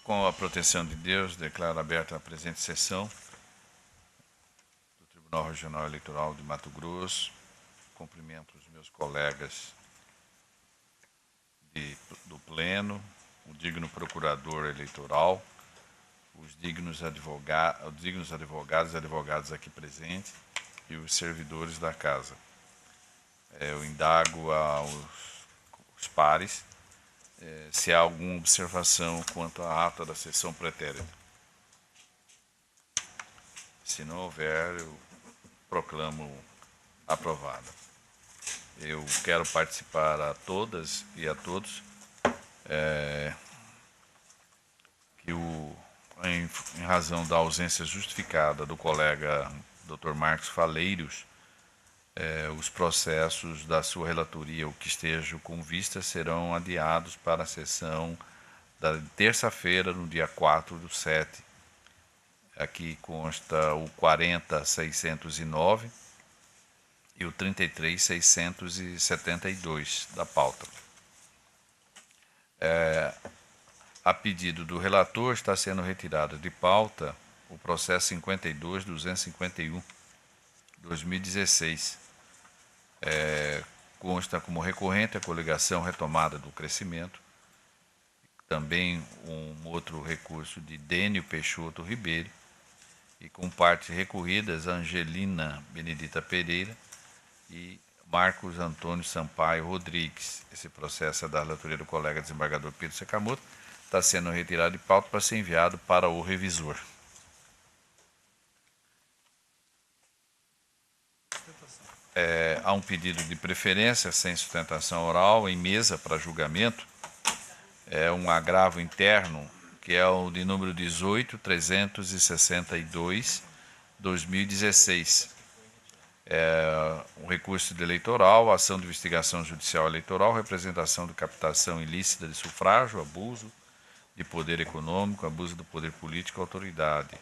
Com a proteção de Deus, declaro aberta a presente sessão do Tribunal Regional Eleitoral de Mato Grosso. Cumprimento os meus colegas do Pleno, o digno procurador eleitoral, os dignos advogados e advogadas aqui presentes e os servidores da Casa. Eu indago aos pares se há alguma observação quanto à ata da sessão pretérita. Se não houver, eu proclamo aprovada. Eu quero participar a todas e a todos que em razão da ausência justificada do colega Dr. Marcos Faleiros, os processos da sua relatoria, o que esteja com vista, serão adiados para a sessão da terça-feira, no dia 4/7. Aqui consta o 40.609 e o 33.672 da pauta. A pedido do relator, está sendo retirado de pauta o processo 52.251/2016. Consta como recorrente a coligação Retomada do Crescimento, também um outro recurso de Dênio Peixoto Ribeiro, e com partes recorridas Angelina Benedita Pereira e Marcos Antônio Sampaio Rodrigues. Esse processo é da relatoria do colega desembargador Pedro Sakamoto, está sendo retirado de pauta para ser enviado para o revisor. Há um pedido de preferência sem sustentação oral em mesa para julgamento. É um agravo interno, que é o de número 18.362/2016. Um recurso de eleitoral, ação de investigação judicial eleitoral, representação de captação ilícita de sufrágio, abuso de poder econômico, abuso do poder político, autoridade,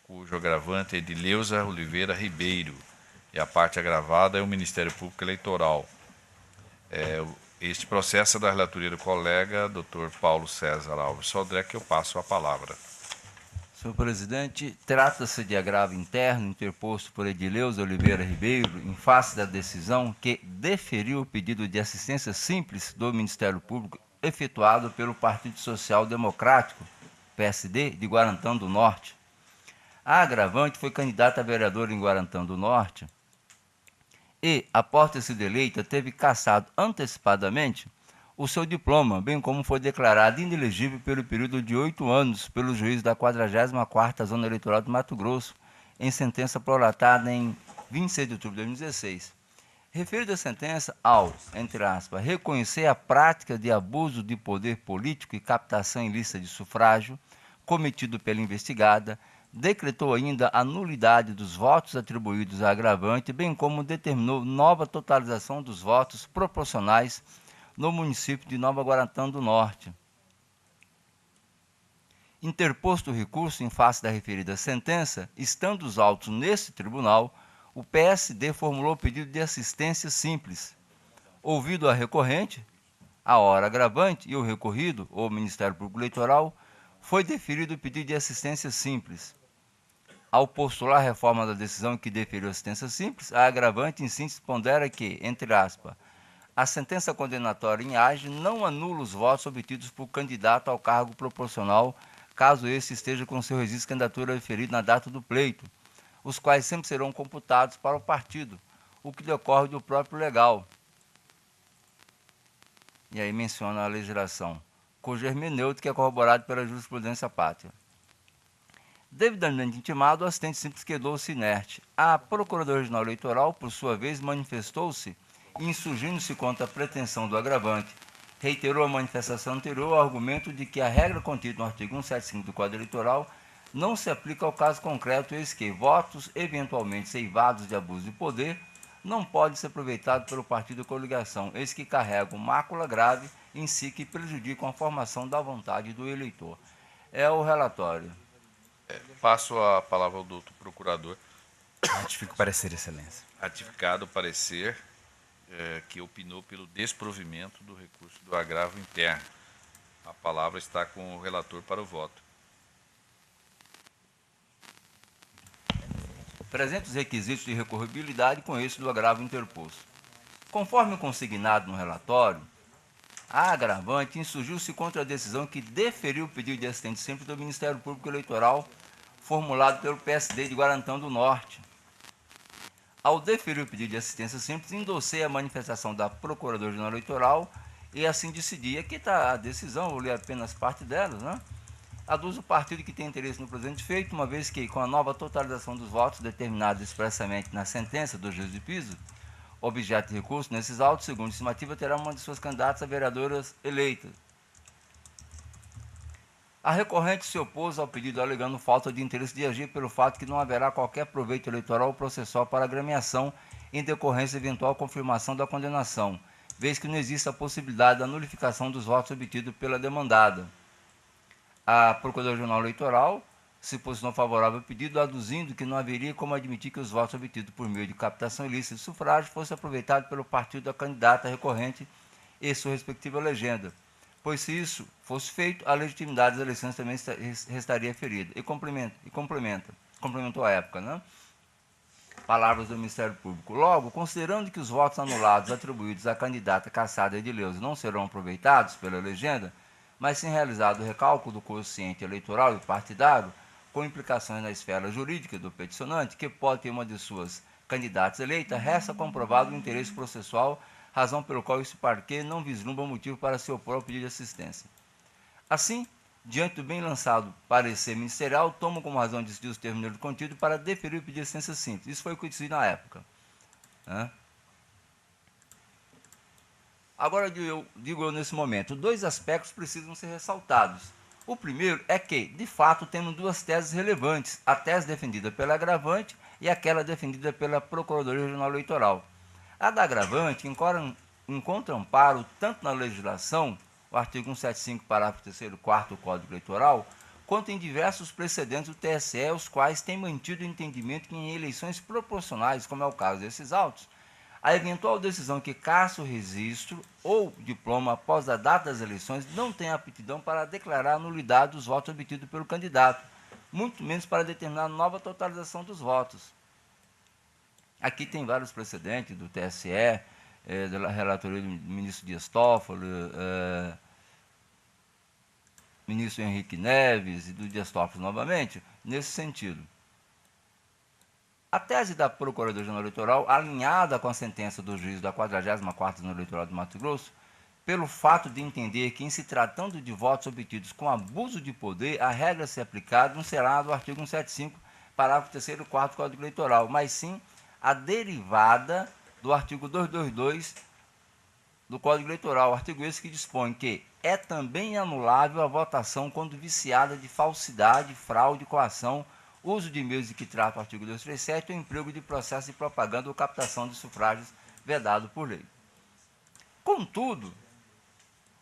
cujo agravante é Edileuza Oliveira Ribeiro, e a parte agravada é o Ministério Público Eleitoral. Este processo é da relatoria do colega Dr. Paulo César Alves Sodré, que eu passo a palavra. Senhor presidente, trata-se de agravo interno interposto por Edileuza Oliveira Ribeiro em face da decisão que deferiu o pedido de assistência simples do Ministério Público efetuado pelo Partido Social Democrático, PSD, de Guarantã do Norte. A agravante foi candidata a vereadora em Guarantã do Norte e, após ter sido eleita, teve cassado antecipadamente o seu diploma, bem como foi declarado inelegível pelo período de 8 anos pelo juiz da 44ª Zona Eleitoral de Mato Grosso, em sentença prolatada em 26 de outubro de 2016. Referida a sentença ao, entre aspas, reconhecer a prática de abuso de poder político e captação ilícita de sufrágio cometido pela investigada, decretou ainda a nulidade dos votos atribuídos à agravante, bem como determinou nova totalização dos votos proporcionais no município de Nova Guarantã do Norte. Interposto o recurso em face da referida sentença, estando os autos neste tribunal, o PSD formulou pedido de assistência simples. Ouvido a recorrente, a hora agravante e o recorrido, ou Ministério Público Eleitoral, foi deferido o pedido de assistência simples. Ao postular a reforma da decisão que deferiu a assistência simples, a agravante em síntese pondera que, entre aspas, a sentença condenatória em age não anula os votos obtidos por candidato ao cargo proporcional, caso esse esteja com seu registro de candidatura referido na data do pleito, os quais sempre serão computados para o partido, o que decorre do próprio legal. E aí menciona a legislação, cuja hermenêutica é corroborada pela jurisprudência pátria. Devidamente intimado, o assistente simples quedou-se inerte. A Procuradoria Regional Eleitoral, por sua vez, manifestou-se insurgindo-se contra a pretensão do agravante. Reiterou a manifestação anterior ao argumento de que a regra contida no artigo 175 do Código Eleitoral não se aplica ao caso concreto, eis que votos eventualmente ceivados de abuso de poder não podem ser aproveitados pelo partido de coligação, eis que carregam mácula grave em si que prejudicam a formação da vontade do eleitor. É o relatório. Passo a palavra ao doutor procurador. Ratifico o parecer, excelência. Ratificado o parecer que opinou pelo desprovimento do recurso do agravo interno. A palavra está com o relator para o voto. Presentes os requisitos de recorribilidade com esse do agravo interposto. Conforme consignado no relatório, a agravante insurgiu-se contra a decisão que deferiu o pedido de assistente simples do Ministério Público Eleitoral formulado pelo PSD de Guarantã do Norte. Ao deferir o pedido de assistência simples, endossei a manifestação da Procuradora-Geral Eleitoral e assim decidi. Aqui está a decisão, vou ler apenas parte delas, né? Aduz o partido que tem interesse no presente feito, uma vez que, com a nova totalização dos votos determinados expressamente na sentença do juiz de piso, objeto de recurso nesses autos, segundo estimativa, terá uma de suas candidatas a vereadoras eleitas. A recorrente se opôs ao pedido alegando falta de interesse de agir pelo fato que não haverá qualquer proveito eleitoral ou processual para agremiação em decorrência de eventual confirmação da condenação, vez que não existe a possibilidade da nulificação dos votos obtidos pela demandada. A Procuradora-Geral Eleitoral se posicionou favorável ao pedido, aduzindo que não haveria como admitir que os votos obtidos por meio de captação ilícita de sufrágio fossem aproveitados pelo partido da candidata recorrente e sua respectiva legenda, pois se isso fosse feito, a legitimidade das eleições também restaria ferida. E complementou a época, né? Palavras do Ministério Público. Logo, considerando que os votos anulados atribuídos à candidata Cassada Edileuza não serão aproveitados pela legenda, mas sim realizado o recálculo do quociente eleitoral e partidário, com implicações na esfera jurídica do peticionante, que pode ter uma de suas candidatas eleitas, resta comprovado o interesse processual, razão pelo qual esse parquê não vislumbra motivo para se opor ao pedido de assistência. Assim, diante do bem lançado parecer ministerial, tomo como razão de decidir os termos nele contido para deferir o pedido de assistência simples. Isso foi o que eu decidi na época, né? Agora, digo eu nesse momento, dois aspectos precisam ser ressaltados. O primeiro é que, de fato, temos duas teses relevantes, a tese defendida pela agravante e aquela defendida pela Procuradoria-Geral Eleitoral. A da agravante encontra amparo tanto na legislação, o artigo 175, parágrafo 3º, 4º do Código Eleitoral, quanto em diversos precedentes do TSE, os quais têm mantido o entendimento que em eleições proporcionais, como é o caso desses autos, a eventual decisão que caça o registro ou diploma após a data das eleições não tem aptidão para declarar a nulidade dos votos obtidos pelo candidato, muito menos para determinar nova totalização dos votos. Aqui tem vários precedentes do TSE, da relatoria do ministro Dias Toffoli, ministro Henrique Neves e do Dias Toffoli novamente, nesse sentido. A tese da Procuradoria-Geral Eleitoral, alinhada com a sentença do juiz da 44ª Zona Eleitoral do Mato Grosso, pelo fato de entender que, em se tratando de votos obtidos com abuso de poder, a regra a ser aplicada não será a do artigo 175, parágrafo 3º e 4º do Código Eleitoral, mas sim a derivada do artigo 222 do Código Eleitoral, artigo esse que dispõe que é também anulável a votação quando viciada de falsidade, fraude, coação, uso de meios de que trata o artigo 237 ou emprego de processo de propaganda ou captação de sufrágios vedado por lei. Contudo,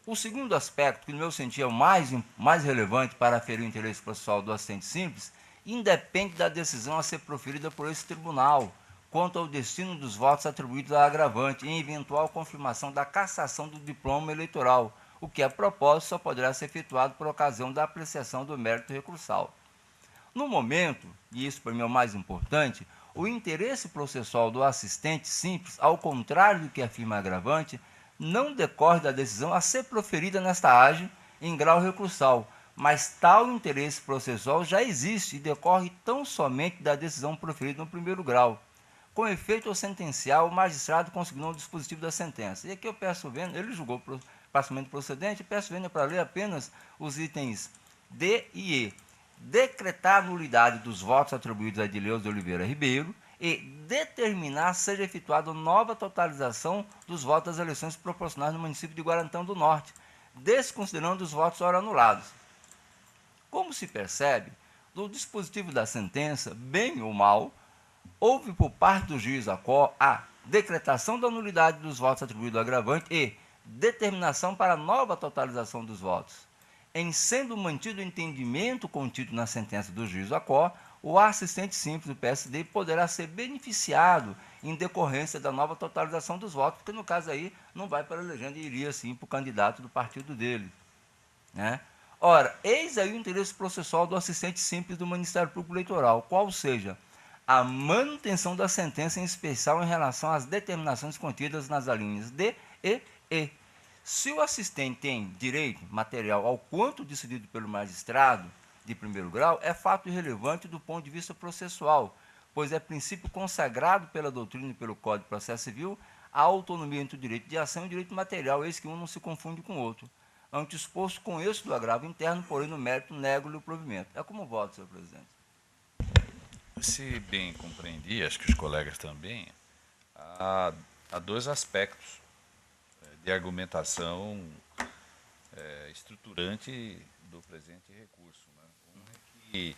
o segundo aspecto, que no meu sentido é o mais relevante para aferir o interesse processual do assistente simples, independe da decisão a ser proferida por esse tribunal quanto ao destino dos votos atribuídos à agravante em eventual confirmação da cassação do diploma eleitoral, o que, a propósito, só poderá ser efetuado por ocasião da apreciação do mérito recursal. No momento, e isso para mim é o mais importante, o interesse processual do assistente simples, ao contrário do que afirma a agravante, não decorre da decisão a ser proferida nesta AGE em grau recursal, mas tal interesse processual já existe e decorre tão somente da decisão proferida no primeiro grau. Com efeito ao sentenciar, o magistrado consignou o dispositivo da sentença. E aqui eu peço vênia, ele julgou parcialmente procedente, peço vênia para ler apenas os itens D e E. Decretar a nulidade dos votos atribuídos a Edileuza de Oliveira Ribeiro e determinar seja efetuada nova totalização dos votos das eleições proporcionais no município de Guarantã do Norte, desconsiderando os votos ora anulados. Como se percebe, do dispositivo da sentença, bem ou mal, houve por parte do juiz a decretação da nulidade dos votos atribuídos ao agravante e determinação para nova totalização dos votos. Em sendo mantido o entendimento contido na sentença do juiz o assistente simples do PSD poderá ser beneficiado em decorrência da nova totalização dos votos, porque no caso aí não vai para a legenda e iria sim para o candidato do partido dele. né? Ora, eis aí o interesse processual do assistente simples do Ministério Público Eleitoral, qual seja a manutenção da sentença, em especial em relação às determinações contidas nas alíneas D e E. Se o assistente tem direito material ao quanto decidido pelo magistrado de primeiro grau, é fato irrelevante do ponto de vista processual, pois é princípio consagrado pela doutrina e pelo Código de Processo Civil a autonomia entre o direito de ação e o direito material, eis que um não se confunde com o outro. Ante exposto com êxito do agravo interno, porém no mérito nego-lhe o provimento. É como voto, senhor presidente. Se bem compreendi, acho que os colegas também, há dois aspectos de argumentação estruturante do presente recurso, né? Um é que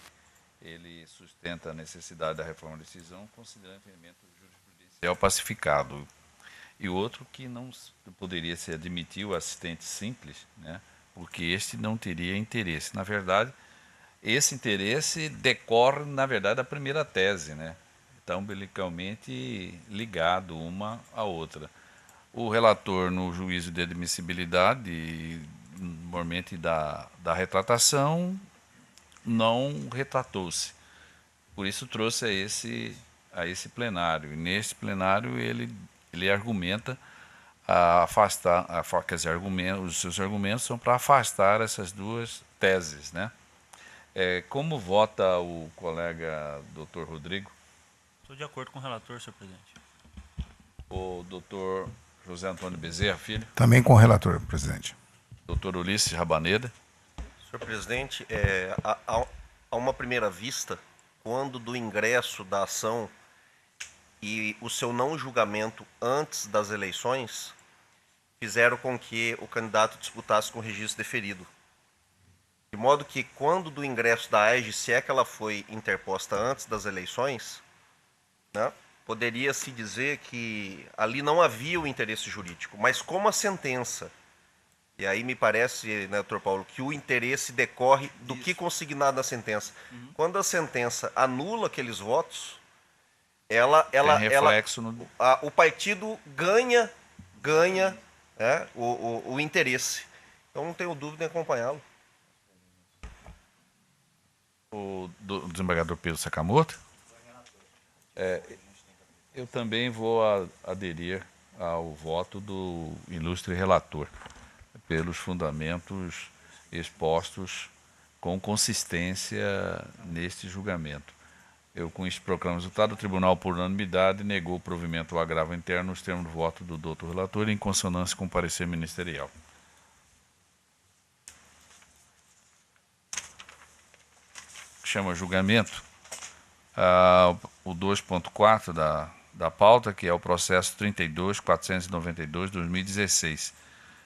ele sustenta a necessidade da reforma da decisão considerando o elemento jurisprudencial pacificado. E outro que não poderia se admitir o assistente simples, né? Porque este não teria interesse. Na verdade, esse interesse decorre, na verdade, da primeira tese, né? Está umbilicalmente ligado uma à outra. O relator, no juízo de admissibilidade, normalmente da retratação, não retratou-se. Por isso trouxe a esse plenário. E nesse plenário ele argumenta a afastar, quer dizer, os seus argumentos são para afastar essas duas teses, né? Como vota o colega Dr. Rodrigo? Estou de acordo com o relator, senhor presidente. O Dr. José Antônio Bezerra Filho? Também com o relator, presidente. Dr. Ulisses Rabaneda? Senhor presidente, a uma primeira vista, quando do ingresso da ação e o seu não julgamento antes das eleições, fizeram com que o candidato disputasse com o registro deferido. De modo que, quando do ingresso da AEG, se é que ela foi interposta antes das eleições, né, poderia-se dizer que ali não havia o interesse jurídico, mas como a sentença, e aí me parece, né, doutor Paulo, que o interesse decorre do que consignado na sentença. Quando a sentença anula aqueles votos, Tem reflexo o partido ganha né, o interesse. Então não tenho dúvida em acompanhá-lo. O desembargador Pedro Sakamoto? Eu também vou aderir ao voto do ilustre relator, pelos fundamentos expostos com consistência neste julgamento. Eu, com isso, proclamo o resultado. O tribunal, por unanimidade, negou o provimento ao agravo interno nos termos do voto do doutor relator, em consonância com o parecer ministerial. Chama julgamento o 2.4 da pauta, que é o processo 32.492/2016.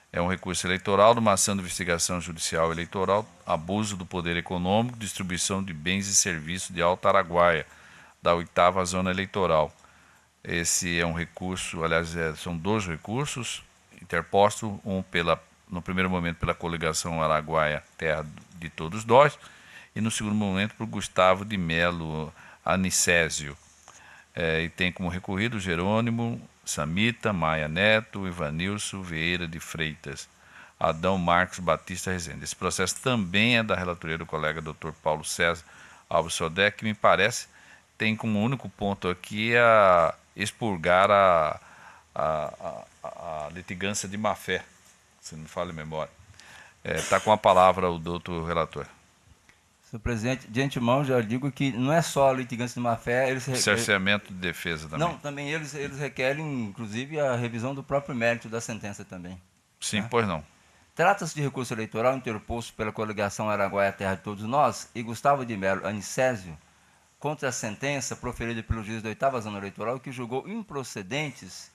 É um recurso eleitoral de uma ação de investigação judicial eleitoral, abuso do poder econômico, distribuição de bens e serviços de Alto Araguaia, da 8ª Zona Eleitoral. Esse é um recurso, aliás, são dois recursos, interpostos, no primeiro momento pela coligação Araguaia Terra de Todos Nós, e no segundo momento por Gustavo de Melo Anicésio. E tem como recorrido Jerônimo Samita, Maia Neto, Ivanilson Vieira de Freitas, Adão Marcos Batista Rezende. Esse processo também é da relatoria do colega Dr. Paulo César Alves Sodré, que me parece tem como único ponto aqui a expurgar a litigância de má-fé, se não me falha a memória. Está com a palavra o doutor relator. Senhor presidente, de antemão já digo que não é só a litigância de má-fé, Cerceamento de defesa também. Não, também eles requerem, inclusive, a revisão do próprio mérito da sentença também. Sim, pois não. Trata-se de recurso eleitoral interposto pela coligação Araguaia Terra de Todos Nós e Gustavo de Melo Anicésio contra a sentença proferida pelo juiz da 8ª Zona Eleitoral, que julgou improcedentes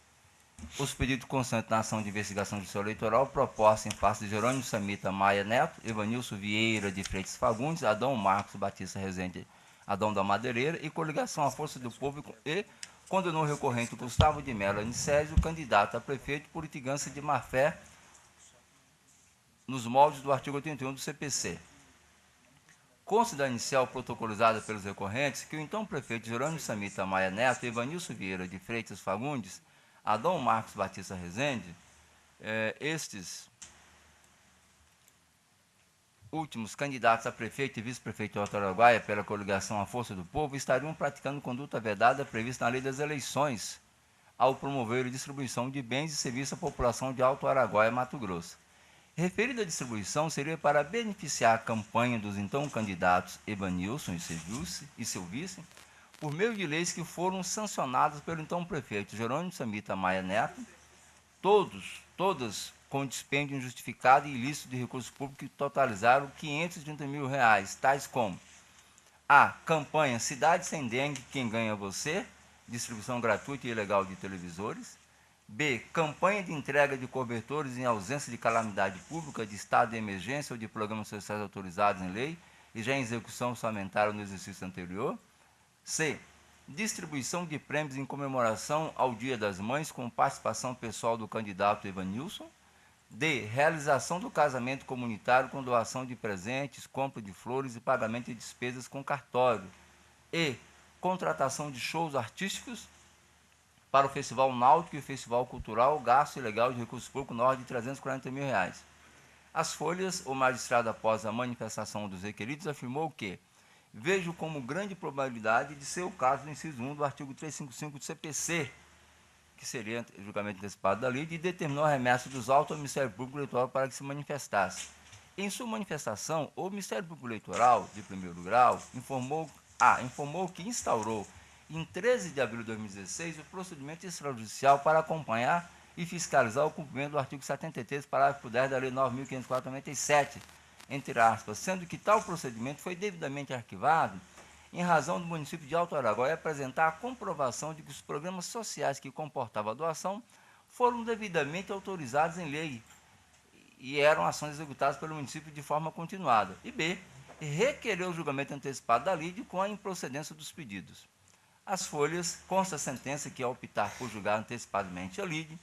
os pedidos constantes na ação de investigação judicial eleitoral proposta em face de Jerônimo Samita Maia Neto, Evanilson Vieira de Freitas Fagundes, Adão Marcos Batista Rezende, Adão da Madeireira e coligação à Força do Povo e condenou o recorrente Gustavo de Melo Anicésio, candidato a prefeito por litigância de má-fé nos moldes do artigo 81 do CPC. Consta da inicial protocolizada pelos recorrentes que o então prefeito Jerônimo Samita Maia Neto e Evanilson Vieira de Freitas Fagundes, Adão Marcos Batista Rezende, estes últimos candidatos a prefeito e vice-prefeito de Alto Araguaia pela coligação A Força do Povo estariam praticando conduta vedada prevista na lei das eleições ao promover a distribuição de bens e serviços à população de Alto Araguaia, Mato Grosso. Referida distribuição seria para beneficiar a campanha dos então candidatos Evanilson e seu vice, por meio de leis que foram sancionadas pelo então prefeito Jerônimo Samita Maia Neto, todas com dispêndio injustificado e ilícito de recursos públicos que totalizaram R$ 530 mil, tais como a campanha Cidade Sem Dengue, Quem Ganha Você, distribuição gratuita e ilegal de televisores. B. Campanha de entrega de cobertores em ausência de calamidade pública, de estado de emergência ou de programas sociais autorizados em lei e já em execução orçamentária no exercício anterior. C. Distribuição de prêmios em comemoração ao Dia das Mães com participação pessoal do candidato Evanilson. D. Realização do casamento comunitário com doação de presentes, compra de flores e pagamento de despesas com cartório. E. Contratação de shows artísticos para o Festival Náutico e o Festival Cultural, gasto ilegal de recursos públicos na ordem de R$ 340 mil. As folhas, o magistrado, após a manifestação dos requeridos, afirmou que vejo como grande probabilidade de ser o caso do inciso 1 do artigo 355 do CPC, que seria julgamento antecipado da lei, e determinou a remessa dos autos ao Ministério Público Eleitoral para que se manifestasse. Em sua manifestação, o Ministério Público Eleitoral, de primeiro grau, informou que instaurou, em 13 de abril de 2016, o procedimento extrajudicial para acompanhar e fiscalizar o cumprimento do artigo 73, parágrafo 10 da Lei 9.504/97, entre aspas, sendo que tal procedimento foi devidamente arquivado em razão do município de Alto Araguaia apresentar a comprovação de que os programas sociais que comportavam a doação foram devidamente autorizados em lei e eram ações executadas pelo município de forma continuada. E B. Requereu o julgamento antecipado da lide com a improcedência dos pedidos. As folhas, consta a sentença que, ao optar por julgar antecipadamente a lide,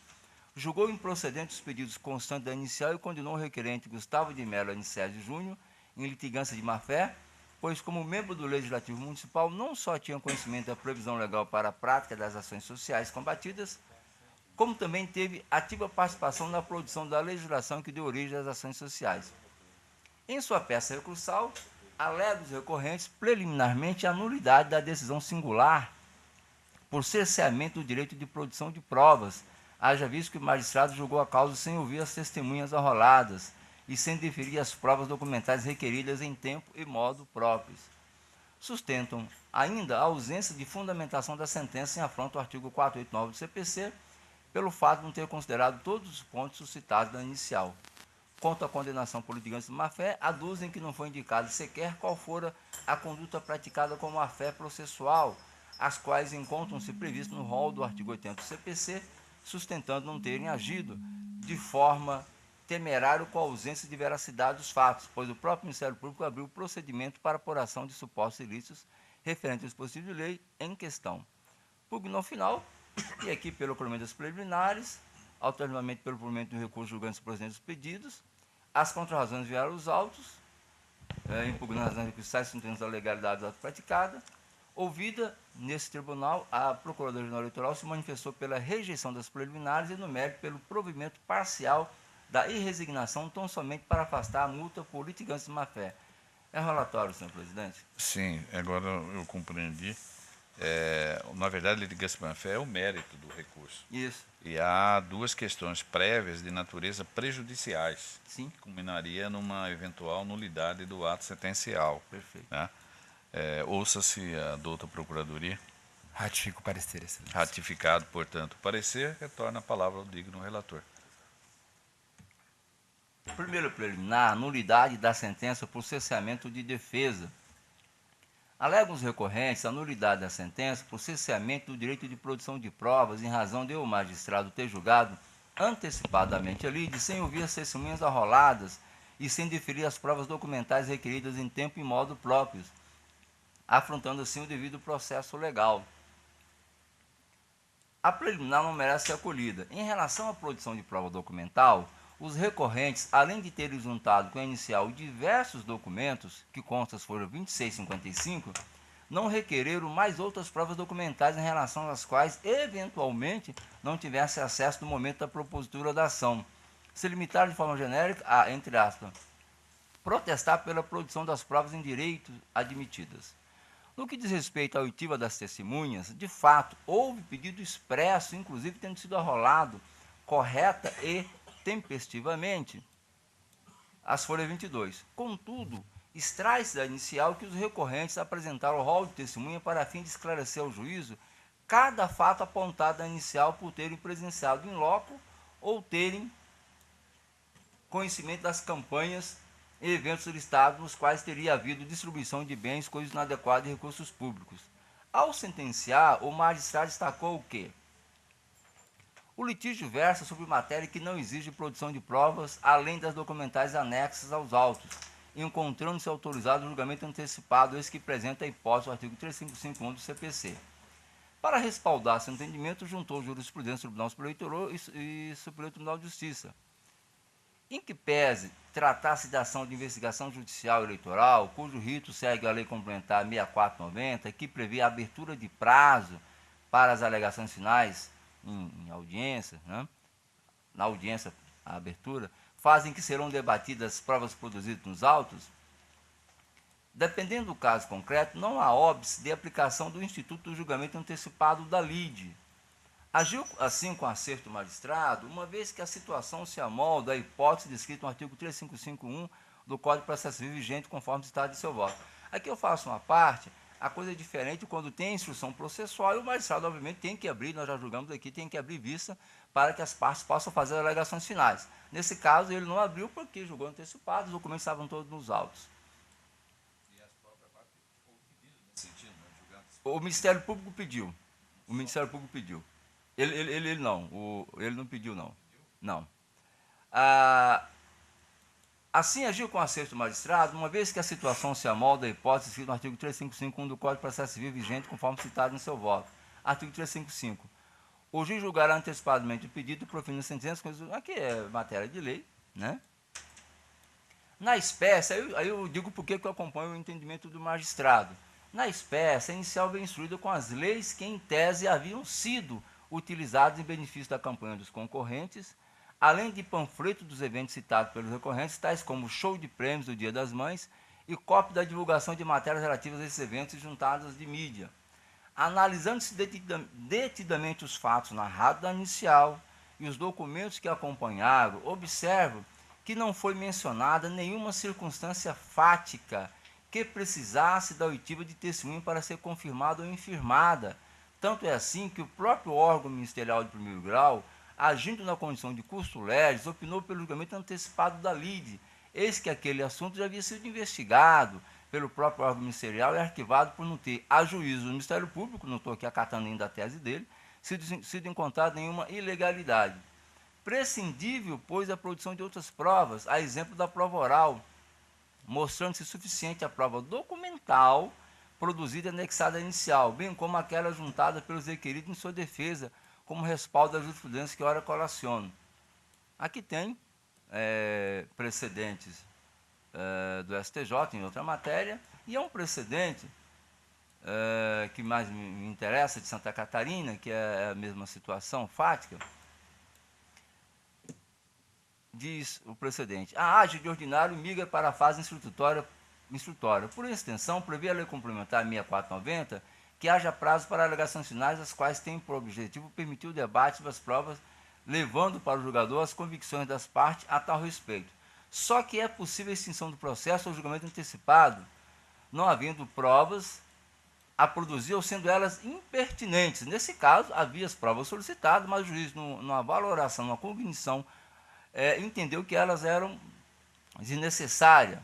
julgou improcedente os pedidos constantes da inicial e condenou o requerente Gustavo de Mello Aniceto Júnior em litigância de má-fé, pois, como membro do Legislativo Municipal, não só tinha conhecimento da previsão legal para a prática das ações sociais combatidas, como também teve ativa participação na produção da legislação que deu origem às ações sociais. Em sua peça recursal, alega os recorrentes preliminarmente a nulidade da decisão singular por cerceamento do direito de produção de provas, haja visto que o magistrado julgou a causa sem ouvir as testemunhas arroladas e sem deferir as provas documentais requeridas em tempo e modo próprios. Sustentam ainda a ausência de fundamentação da sentença em afronta ao artigo 489 do CPC, pelo fato de não ter considerado todos os pontos suscitados na inicial. Quanto à condenação por litigância de má-fé, aduzem que não foi indicado sequer qual fora a conduta praticada com má-fé processual, as quais encontram-se previstas no rol do artigo 80 do CPC, sustentando não terem agido de forma temerária com a ausência de veracidade dos fatos, pois o próprio Ministério Público abriu procedimento para apuração de supostos ilícitos referente ao dispositivo de lei em questão. Pugnou final, e aqui pelo acolhimento das preliminares, alternativamente pelo provimento do recurso julgando os procedentes dos pedidos, as contrarrazões vieram os autos, impugnando as razões recursais sustentando a legalidade do ato praticada. Ouvida nesse tribunal, a Procuradora-Geral Eleitoral se manifestou pela rejeição das preliminares e no mérito pelo provimento parcial da irresignação, tão somente para afastar a multa por litigância de má-fé. É relatório, senhor presidente? Sim, agora eu compreendi. Na verdade, litigância de má-fé é o mérito do recurso. Isso. E há duas questões prévias de natureza prejudiciais, Sim. que culminaria numa eventual nulidade do ato sentencial. Perfeito. Né? Ouça-se a douta Procuradoria. Ratifico o parecer, excelência. Ratificado, portanto, o parecer, retorna a palavra ao digno relator. Primeiro preliminar, nulidade da sentença por cerceamento de defesa. Alegam os recorrentes a nulidade da sentença por cerceamento do direito de produção de provas em razão de o magistrado ter julgado antecipadamente a lide sem ouvir as testemunhas arroladas e sem deferir as provas documentais requeridas em tempo e modo próprios, afrontando assim o devido processo legal. A preliminar não merece ser acolhida. Em relação à produção de prova documental, os recorrentes, além de terem juntado com a inicial diversos documentos, que constam foram 2655, não requereram mais outras provas documentais em relação às quais, eventualmente, não tivesse acesso no momento da propositura da ação. Se limitaram de forma genérica a, entre aspas, protestar pela produção das provas em direito admitidas. No que diz respeito à oitiva das testemunhas, de fato, houve pedido expresso, inclusive tendo sido arrolado correta e tempestivamente as folhas 22. Contudo, extrai-se da inicial que os recorrentes apresentaram o rol de testemunha para fim de esclarecer ao juízo cada fato apontado na inicial por terem presenciado em loco ou terem conhecimento das campanhas e eventos listados nos quais teria havido distribuição de bens, coisas inadequadas e recursos públicos. Ao sentenciar, o magistrado destacou o quê? O litígio versa sobre matéria que não exige produção de provas, além das documentais anexas aos autos, encontrando-se autorizado o julgamento antecipado, esse que apresenta a hipótese do artigo 3551 do CPC. Para respaldar seu entendimento, juntou jurisprudência do Tribunal Superior Eleitoral e Superior Tribunal de Justiça. Em que pese tratar-se de ação de investigação judicial eleitoral, cujo rito segue a Lei Complementar 6490, que prevê a abertura de prazo para as alegações finais em audiência, né? Na audiência, a abertura, fazem que serão debatidas provas produzidas nos autos, dependendo do caso concreto, não há óbice de aplicação do Instituto do Julgamento Antecipado da lide. Agiu assim com acerto do magistrado, uma vez que a situação se amolda à hipótese descrita no artigo 3551 do Código de Processo Civil vigente conforme o estado de seu voto. Aqui eu faço uma parte, a coisa é diferente quando tem instrução processual e o magistrado, obviamente, tem que abrir, nós já julgamos aqui, tem que abrir vista para que as partes possam fazer as alegações finais. Nesse caso, ele não abriu porque julgou antecipado, os documentos estavam todos nos autos. O Ministério Público pediu. O Ministério Público pediu. Ele não pediu, não. Não. Assim agiu com acerto do magistrado, uma vez que a situação se amolda à hipótese escrita no artigo 3551 do Código de Processo Civil vigente, conforme citado no seu voto. Artigo 355. O juiz julgará antecipadamente o pedido e proferindo sentença, aqui é matéria de lei, né? Na espécie, aí eu digo por que eu acompanho o entendimento do magistrado. Na espécie, a inicial vem instruída com as leis que, em tese, haviam sido utilizados em benefício da campanha dos concorrentes, além de panfleto dos eventos citados pelos recorrentes, tais como show de prêmios do Dia das Mães e cópia da divulgação de matérias relativas a esses eventos juntadas de mídia. Analisando-se detidamente os fatos narrados na inicial e os documentos que acompanharam, observo que não foi mencionada nenhuma circunstância fática que precisasse da oitiva de testemunho para ser confirmada ou infirmada. Tanto é assim que o próprio órgão ministerial de primeiro grau, agindo na condição de custo leges, opinou pelo julgamento antecipado da lide, eis que aquele assunto já havia sido investigado pelo próprio órgão ministerial e arquivado por não ter, a juízo do Ministério Público, não estou aqui acatando ainda a tese dele, sido encontrada nenhuma ilegalidade. Prescindível, pois, a produção de outras provas, a exemplo da prova oral, mostrando-se suficiente a prova documental produzida e anexada à inicial, bem como aquela juntada pelos requeridos em sua defesa, como respaldo da jurisprudência que ora colaciono. Aqui tem precedentes do STJ em outra matéria, e é um precedente que mais me interessa, de Santa Catarina, que é a mesma situação fática. Diz o precedente: a age de ordinário migra para a fase instrutória. Por extensão, prevê a Lei Complementar 6490 que haja prazo para alegações finais, as quais têm por objetivo permitir o debate das provas, levando para o julgador as convicções das partes a tal respeito. Só que é possível a extinção do processo ou julgamento antecipado, não havendo provas a produzir ou sendo elas impertinentes. Nesse caso, havia as provas solicitadas, mas o juiz, numa valoração, numa cognição, entendeu que elas eram desnecessárias.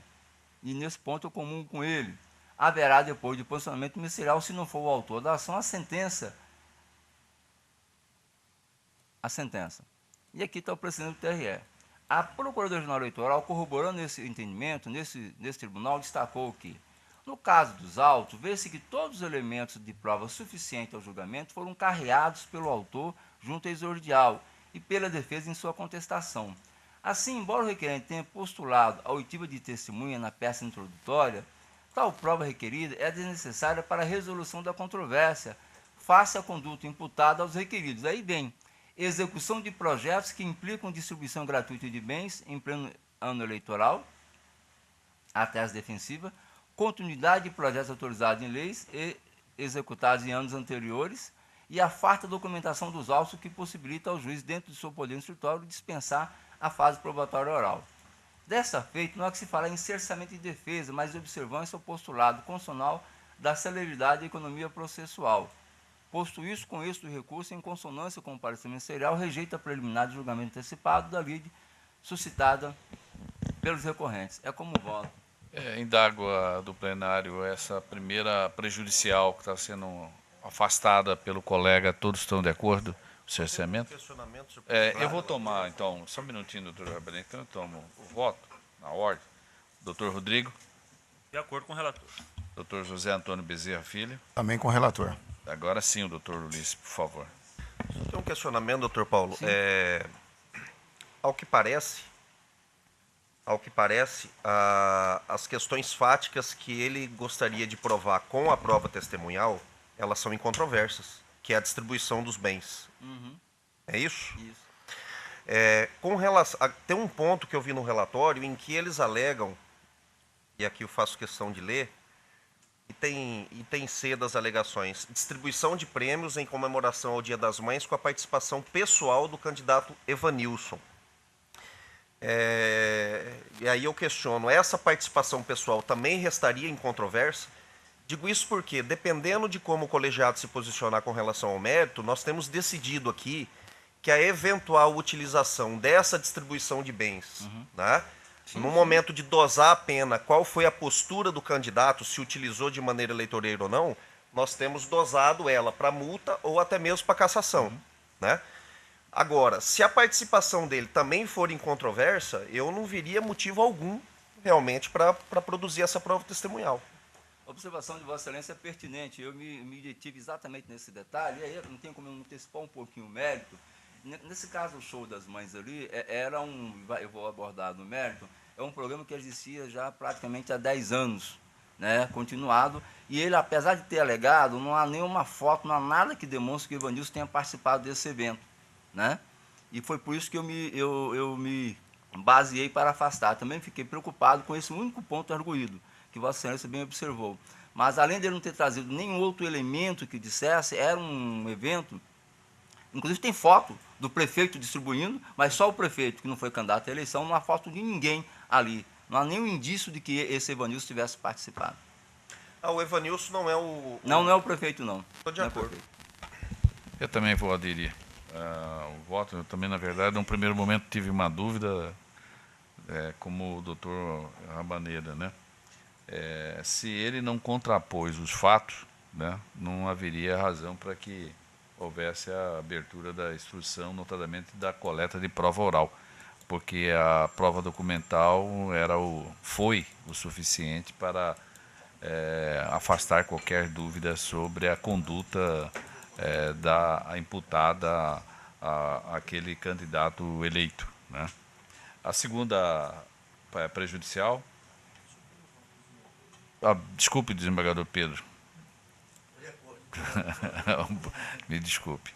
E nesse ponto eu comungo com ele. Haverá, depois de posicionamento ministerial, se não for o autor da ação, a sentença. E aqui está o precedente do TRE. A Procuradoria-Geral Eleitoral, corroborando esse entendimento, nesse tribunal, destacou que, no caso dos autos, vê-se que todos os elementos de prova suficiente ao julgamento foram carreados pelo autor junto à exordial e pela defesa em sua contestação. Assim, embora o requerente tenha postulado a oitiva de testemunha na peça introdutória, tal prova requerida é desnecessária para a resolução da controvérsia, face à conduta imputada aos requeridos. Aí vem execução de projetos que implicam distribuição gratuita de bens em pleno ano eleitoral, a tese defensiva, continuidade de projetos autorizados em leis e executados em anos anteriores e a farta documentação dos autos que possibilita ao juiz, dentro do seu poder instrutório, dispensar a fase probatória oral. Dessa feita, não é que se fala em cerceamento de defesa, mas de observância ao postulado constitucional da celeridade e economia processual. Posto isso, com êxito do recurso, em consonância com o parecer ministerial, rejeita a preliminar de julgamento antecipado da lide suscitada pelos recorrentes. É como voto. Indago do plenário essa primeira prejudicial que está sendo afastada pelo colega. Todos estão de acordo? O cerceamento? Questionamento, senhor Eu presidente. vou tomar, então, só um minutinho, doutor Rabanete, então eu tomo o voto na ordem. Doutor Rodrigo, De acordo com o relator. doutor José Antônio Bezerra Filho. Também com o relator. Agora sim, o doutor Ulisses, por favor. Tem um questionamento, doutor Paulo. Ao que parece, as questões fáticas que ele gostaria de provar com a prova testemunhal, elas são incontroversas, que é a distribuição dos bens. É isso? Isso. Com relação, tem um ponto que eu vi no relatório em que eles alegam, e aqui eu faço questão de ler, item C das alegações: distribuição de prêmios em comemoração ao Dia das Mães com a participação pessoal do candidato Evanilson. E aí eu questiono, essa participação pessoal também restaria incontroversa? Digo isso porque, dependendo de como o colegiado se posicionar com relação ao mérito, nós temos decidido aqui que a eventual utilização dessa distribuição de bens, né, no momento de dosar a pena, qual foi a postura do candidato, se utilizou de maneira eleitoreira ou não, nós temos dosado ela para multa ou até mesmo para cassação. Né? Agora, se a participação dele também for incontroversa, eu não veria motivo algum realmente para produzir essa prova testemunhal. A observação de Vossa Excelência é pertinente. Eu me detive exatamente nesse detalhe, e aí não tem como eu antecipar um pouquinho o mérito. Nesse caso, o Show das Mães ali, eu vou abordar no mérito, é um programa que existia já praticamente há 10 anos, né, continuado, e ele, apesar de ter alegado, não há nenhuma foto, não há nada que demonstre que o Evanilson tenha participado desse evento, né, e foi por isso que eu me baseei para afastar. Também fiquei preocupado com esse único ponto arguído, que Vossa Excelência bem observou. Mas, além de ele não ter trazido nenhum outro elemento que dissesse, era um evento. Inclusive tem foto do prefeito distribuindo, mas só o prefeito, que não foi candidato à eleição, não há foto de ninguém ali. Não há nenhum indício de que esse Evanilson tivesse participado. O Evanilson não é o... Não é o prefeito, não. Estou de acordo. Eu também vou aderir o voto. Eu também, na verdade, num primeiro momento tive uma dúvida, como o doutor Rabaneda, né? Se ele não contrapôs os fatos, né, não haveria razão para que houvesse a abertura da instrução, notadamente da coleta de prova oral, porque a prova documental foi o suficiente para afastar qualquer dúvida sobre a conduta da imputada àquele candidato eleito. Né? A segunda prejudicial... desculpe, desembargador Pedro. Me desculpe.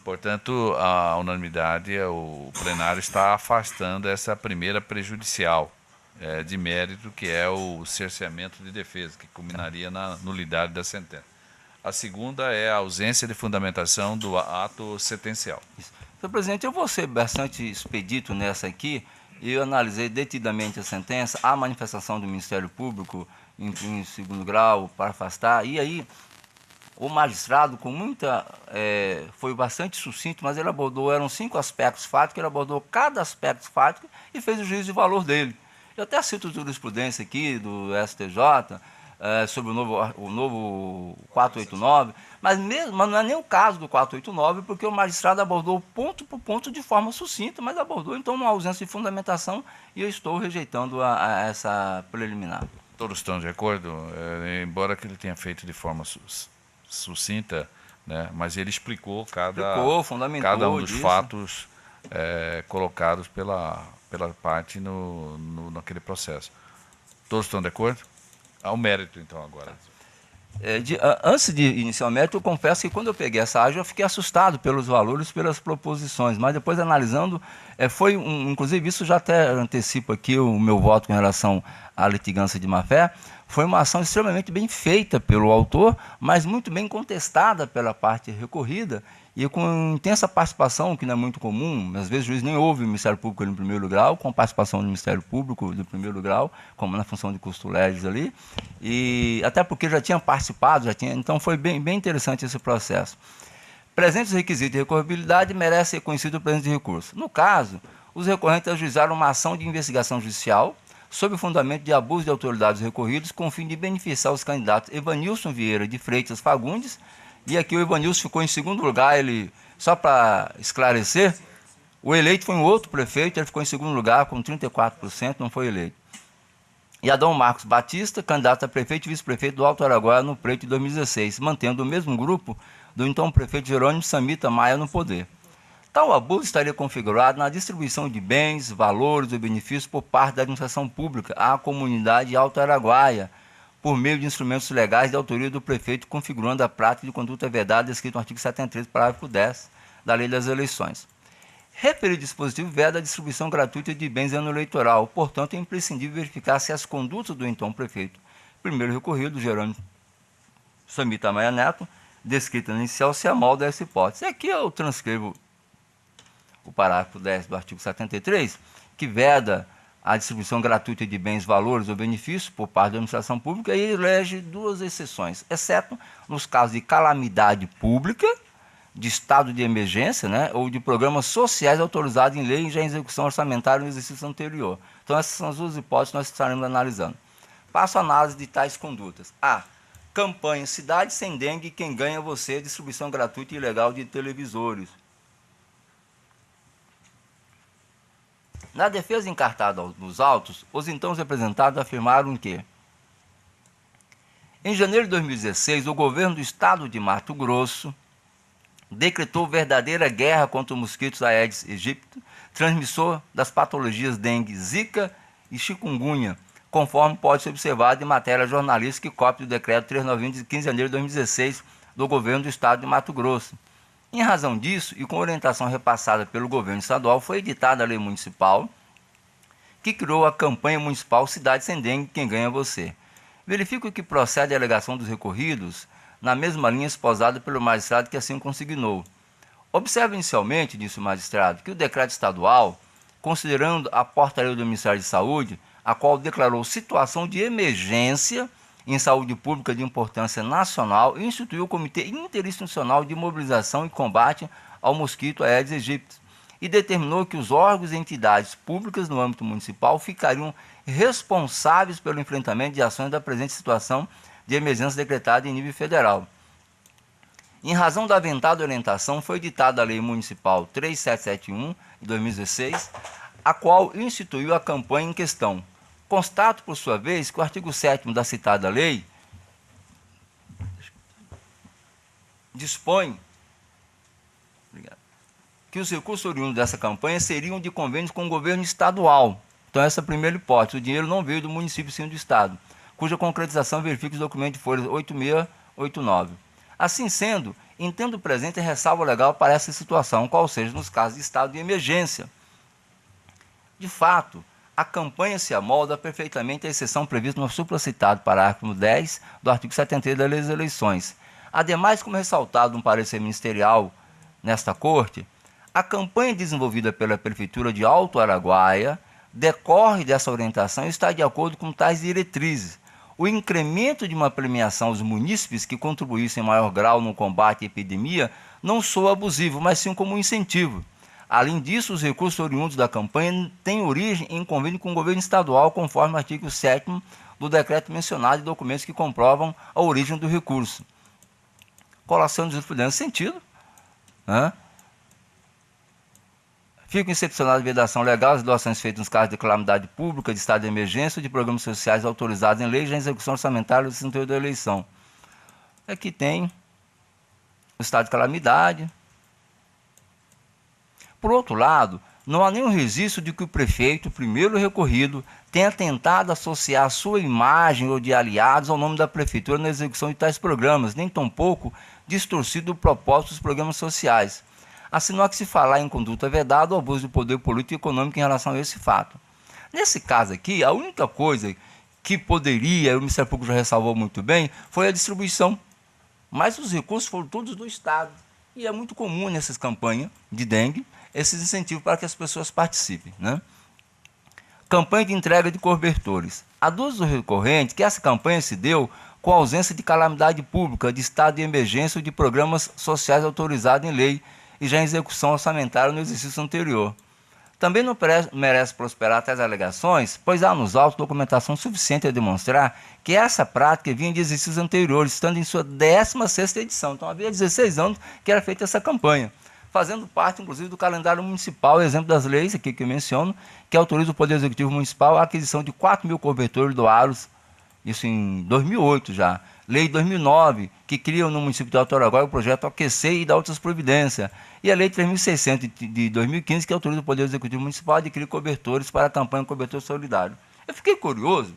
Portanto, a unanimidade, o plenário está afastando essa primeira prejudicial de mérito, que é o cerceamento de defesa, que culminaria na nulidade da sentença. A segunda é a ausência de fundamentação do ato sentencial. Senhor presidente, eu vou ser bastante expedito nessa aqui. Eu analisei detidamente a sentença, a manifestação do Ministério Público em segundo grau para afastar, e aí o magistrado, com muita... foi bastante sucinto, mas ele abordou, eram 5 aspectos fáticos, ele abordou cada aspecto fático e fez o juízo de valor dele. Eu até cito jurisprudência aqui do STJ, sobre o novo 489, mas não é nem o caso do 489, porque o magistrado abordou ponto por ponto de forma sucinta, mas abordou então uma ausência de fundamentação, e eu estou rejeitando essa preliminar. Todos estão de acordo? Embora que ele tenha feito de forma sucinta, né, mas ele explicou cada um dos fatos colocados pela parte naquele processo. Todos estão de acordo? Ao mérito, então, agora. Antes de inicialmente, eu confesso que quando eu peguei essa área, eu fiquei assustado pelos valores, pelas proposições, mas depois analisando, inclusive isso já até antecipa aqui o meu voto com relação à litigância de má-fé, foi uma ação extremamente bem feita pelo autor, mas muito bem contestada pela parte recorrida e com intensa participação, que não é muito comum. Às vezes o juiz nem ouve o Ministério Público no primeiro grau, com participação do Ministério Público do primeiro grau, como na função de custo-legis ali, e até porque já tinha participado, então foi bem interessante esse processo. Presentes os requisitos de recorribilidade, merece ser conhecido o presente de recurso. No caso, os recorrentes ajuizaram uma ação de investigação judicial sob o fundamento de abuso de autoridades recorridos com o fim de beneficiar os candidatos Evanilson Vieira de Freitas Fagundes. E aqui o Evanilson ficou em segundo lugar, só para esclarecer, o eleito foi um outro prefeito, ele ficou em segundo lugar com 34%, não foi eleito. E Adão Marcos Batista, candidato a prefeito e vice-prefeito do Alto Araguaia no pleito de 2016, mantendo o mesmo grupo do então prefeito Jerônimo Samita Maia no poder. Tal abuso estaria configurado na distribuição de bens, valores ou benefícios por parte da administração pública à comunidade Alto Araguaia, por meio de instrumentos legais de autoria do prefeito, configurando a prática de conduta vedada descrita no artigo 73, parágrafo 10 da Lei das Eleições. Referido dispositivo veda a distribuição gratuita de bens no ano eleitoral, portanto é imprescindível verificar se as condutas do então prefeito, primeiro recorrido, Jerônimo Samita Maia Neto, descrita no inicial, se amolda essa hipótese. Aqui eu transcrevo o parágrafo 10 do artigo 73, que veda a distribuição gratuita de bens, valores ou benefícios por parte da administração pública e elege duas exceções, exceto nos casos de calamidade pública, de estado de emergência, né, ou de programas sociais autorizados em lei e já em execução orçamentária no exercício anterior. Então essas são as duas hipóteses que nós estaremos analisando. Passo a análise de tais condutas. A. Campanha Cidade Sem Dengue, quem ganha você, distribuição gratuita e ilegal de televisores. Na defesa encartada nos autos, os então representados afirmaram que, em janeiro de 2016, o governo do estado de Mato Grosso decretou verdadeira guerra contra o mosquito Aedes aegypti, transmissor das patologias dengue, zika e chikungunya, conforme pode ser observado em matéria jornalística que cópia do decreto 391 de 15 de janeiro de 2016 do governo do estado de Mato Grosso. Em razão disso, e com orientação repassada pelo governo estadual, foi editada a lei municipal que criou a campanha municipal Cidade Sem Dengue, quem ganha você. Verifico que procede a alegação dos recorridos na mesma linha esposada pelo magistrado que assim consignou. Observe inicialmente, disse o magistrado, que o decreto estadual, considerando a portaria do Ministério de Saúde, a qual declarou situação de emergência em saúde pública de importância nacional, instituiu o Comitê Interinstitucional de Mobilização e Combate ao Mosquito Aedes aegypti e determinou que os órgãos e entidades públicas no âmbito municipal ficariam responsáveis pelo enfrentamento de ações da presente situação de emergência decretada em nível federal. Em razão da aventada orientação, foi editada a Lei Municipal 3771, de 2016, a qual instituiu a campanha em questão. Constato, por sua vez, que o artigo 7º da citada lei dispõe que os recursos oriundos dessa campanha seriam de convênios com o governo estadual. Então, essa é a primeira hipótese. O dinheiro não veio do município, sim do estado, cuja concretização verifica os documentos de folhas 8689. Assim sendo, entendo presente a ressalva legal para essa situação, qual seja nos casos de estado de emergência. De fato, a campanha se amolda perfeitamente à exceção prevista no supracitado parágrafo 10 do artigo 73 da Lei das Eleições. Ademais, como ressaltado no parecer ministerial nesta Corte, a campanha desenvolvida pela Prefeitura de Alto Araguaia decorre dessa orientação e está de acordo com tais diretrizes. O incremento de uma premiação aos munícipes que contribuíssem em maior grau no combate à epidemia não soa abusivo, mas sim como um incentivo. Além disso, os recursos oriundos da campanha têm origem em convênio com o governo estadual, conforme o artigo 7º do decreto mencionado e documentos que comprovam a origem do recurso. Colação de jurisprudência nesse sentido. Fico excepcionado de vedação legal as doações feitas nos casos de calamidade pública, de estado de emergência ou de programas sociais autorizados em lei já em execução orçamentária do interior da eleição. Aqui tem o estado de calamidade. Por outro lado, não há nenhum registro de que o prefeito, primeiro recorrido, tenha tentado associar sua imagem ou de aliados ao nome da prefeitura na execução de tais programas, nem tampouco distorcido o propósito dos programas sociais. Assim, não há que se falar em conduta vedada ou abuso de poder político e econômico em relação a esse fato. Nesse caso aqui, a única coisa que poderia, o Ministério Público já ressalvou muito bem, foi a distribuição. Mas os recursos foram todos do Estado. E é muito comum nessas campanhas de dengue esses incentivos para que as pessoas participem, né? Campanha de entrega de cobertores. Há dúvidas do recorrente que essa campanha se deu com a ausência de calamidade pública, de estado de emergência ou de programas sociais autorizados em lei e já em execução orçamentária no exercício anterior. Também não merece prosperar tais alegações, pois há nos autos documentação suficiente a demonstrar que essa prática vinha de exercícios anteriores, estando em sua 16ª edição. Então havia 16 anos que era feita essa campanha, fazendo parte, inclusive, do calendário municipal, exemplo das leis aqui que eu menciono, que autoriza o Poder Executivo Municipal a aquisição de 4.000 cobertores doados, isso em 2008 já. Lei 2009, que cria no município de Alto Araguaia o projeto Aquecer e dá outras providências. E a Lei 3.600 de 2015, que autoriza o Poder Executivo Municipal a adquirir cobertores para a campanha Cobertor Solidário. Eu fiquei curioso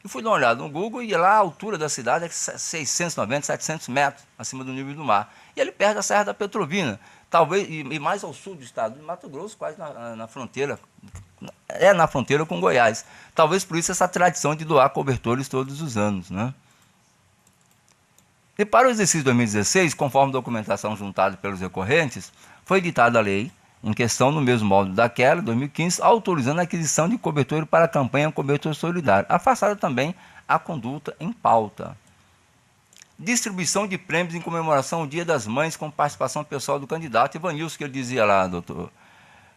e fui dar uma olhada no Google e lá a altura da cidade é 690, 700 metros acima do nível do mar. E ali perto da Serra da Petrovina, talvez, e mais ao sul do estado de Mato Grosso, quase na fronteira, na fronteira com Goiás. Talvez por isso essa tradição de doar cobertores todos os anos, né? E para o exercício de 2016, conforme documentação juntada pelos recorrentes, foi editada a lei em questão no mesmo modo daquela, 2015, autorizando a aquisição de cobertor para a campanha Cobertor Solidário. Afastada também a conduta em pauta. Distribuição de prêmios em comemoração ao Dia das Mães com participação pessoal do candidato Ivanilson, que ele dizia lá, doutor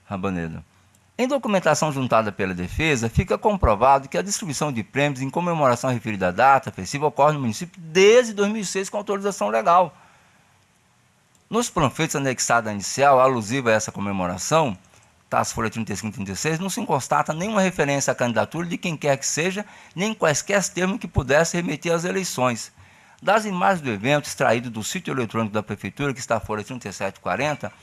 Rabaneda. Em documentação juntada pela defesa, fica comprovado que a distribuição de prêmios em comemoração à referida data festiva ocorre no município desde 2006 com autorização legal. Nos panfletos anexados à inicial, alusiva a essa comemoração, tá, as folhas 35 e 36, não se constata nenhuma referência à candidatura de quem quer que seja, nem quaisquer termos que pudesse remeter às eleições. Das imagens do evento extraído do sítio eletrônico da Prefeitura, que está a folha 37 e 40,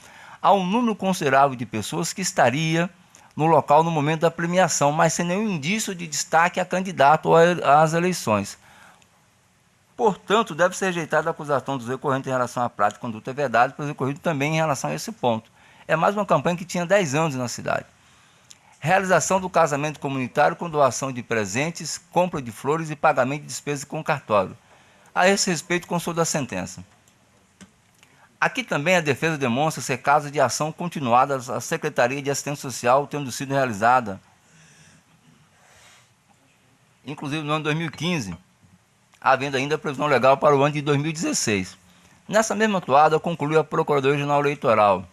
há um número considerável de pessoas que estaria no local no momento da premiação, mas sem nenhum indício de destaque a candidato ou às eleições. Portanto, deve ser rejeitada a acusação dos recorrentes em relação à prática de conduta vedada, pois recorrido também em relação a esse ponto. É mais uma campanha que tinha 10 anos na cidade. Realização do casamento comunitário com doação de presentes, compra de flores e pagamento de despesas com cartório. A esse respeito, consulta a sentença. Aqui também a defesa demonstra ser caso de ação continuada à Secretaria de Assistência Social tendo sido realizada, inclusive no ano de 2015, havendo ainda previsão legal para o ano de 2016. Nessa mesma atuada, concluiu a Procuradoria Regional Eleitoral.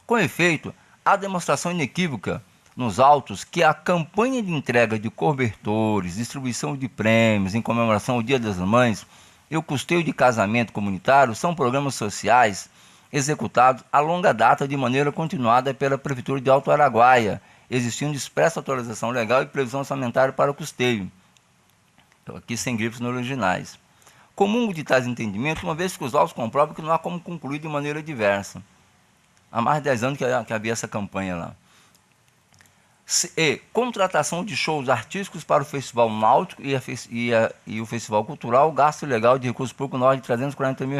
Com efeito, há demonstração inequívoca nos autos que a campanha de entrega de cobertores, distribuição de prêmios em comemoração ao Dia das Mães e o custeio de casamento comunitário são programas sociais executados a longa data de maneira continuada pela Prefeitura de Alto Araguaia, existindo expressa autorização legal e previsão orçamentária para o custeio. Então, aqui sem grifos nos originais. Comungo de tais entendimentos, uma vez que os autos comprovam que não há como concluir de maneira diversa. Há mais de 10 anos que havia essa campanha lá. Contratação de shows artísticos para o Festival Náutico e o Festival Cultural, gasto ilegal de recursos públicos na ordem de R$340 mil.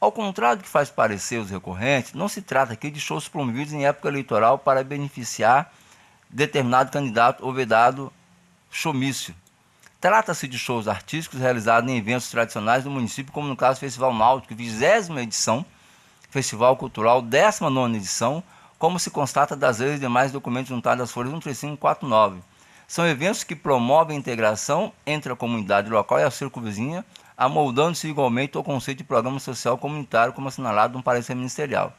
Ao contrário do que faz parecer os recorrentes, não se trata aqui de shows promovidos em época eleitoral para beneficiar determinado candidato ou vedado showmício. Trata-se de shows artísticos realizados em eventos tradicionais do município, como no caso do Festival Náutico, 20ª edição, Festival Cultural, 19ª edição, como se constata das leis e demais documentos juntados às folhas 135 e 49. São eventos que promovem a integração entre a comunidade local e a circunvizinha, amoldando-se igualmente ao conceito de programa social comunitário, como assinalado no parecer ministerial.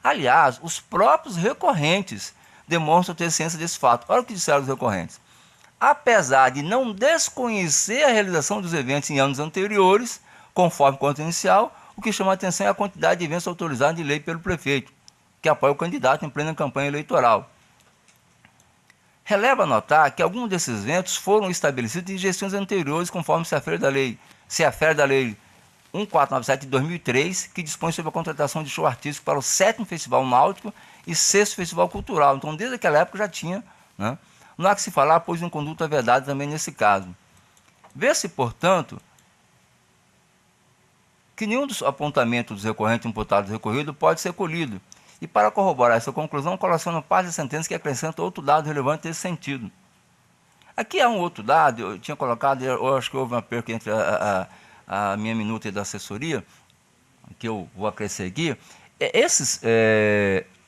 Aliás, os próprios recorrentes demonstram ter ciência desse fato. Olha o que disseram os recorrentes. Apesar de não desconhecer a realização dos eventos em anos anteriores, conforme o conto inicial, o que chama a atenção é a quantidade de eventos autorizados de lei pelo prefeito, que apoia o candidato em plena campanha eleitoral. Releva notar que alguns desses eventos foram estabelecidos em gestões anteriores, conforme se afere da lei 1497 de 2003, que dispõe sobre a contratação de show artístico para o 7º Festival Náutico e 6º Festival Cultural. Então, desde aquela época já tinha, né? Não há que se falar, pois em conduta vedada também nesse caso. Vê-se, portanto, que nenhum dos apontamentos dos recorrentes imputados do recorrido pode ser colhido. E para corroborar essa conclusão, colaciono parte da sentença que acrescenta outro dado relevante nesse sentido. Aqui há um outro dado, eu tinha colocado, eu acho que houve uma perca entre a minha minuta e da assessoria, que eu vou acrescer aqui.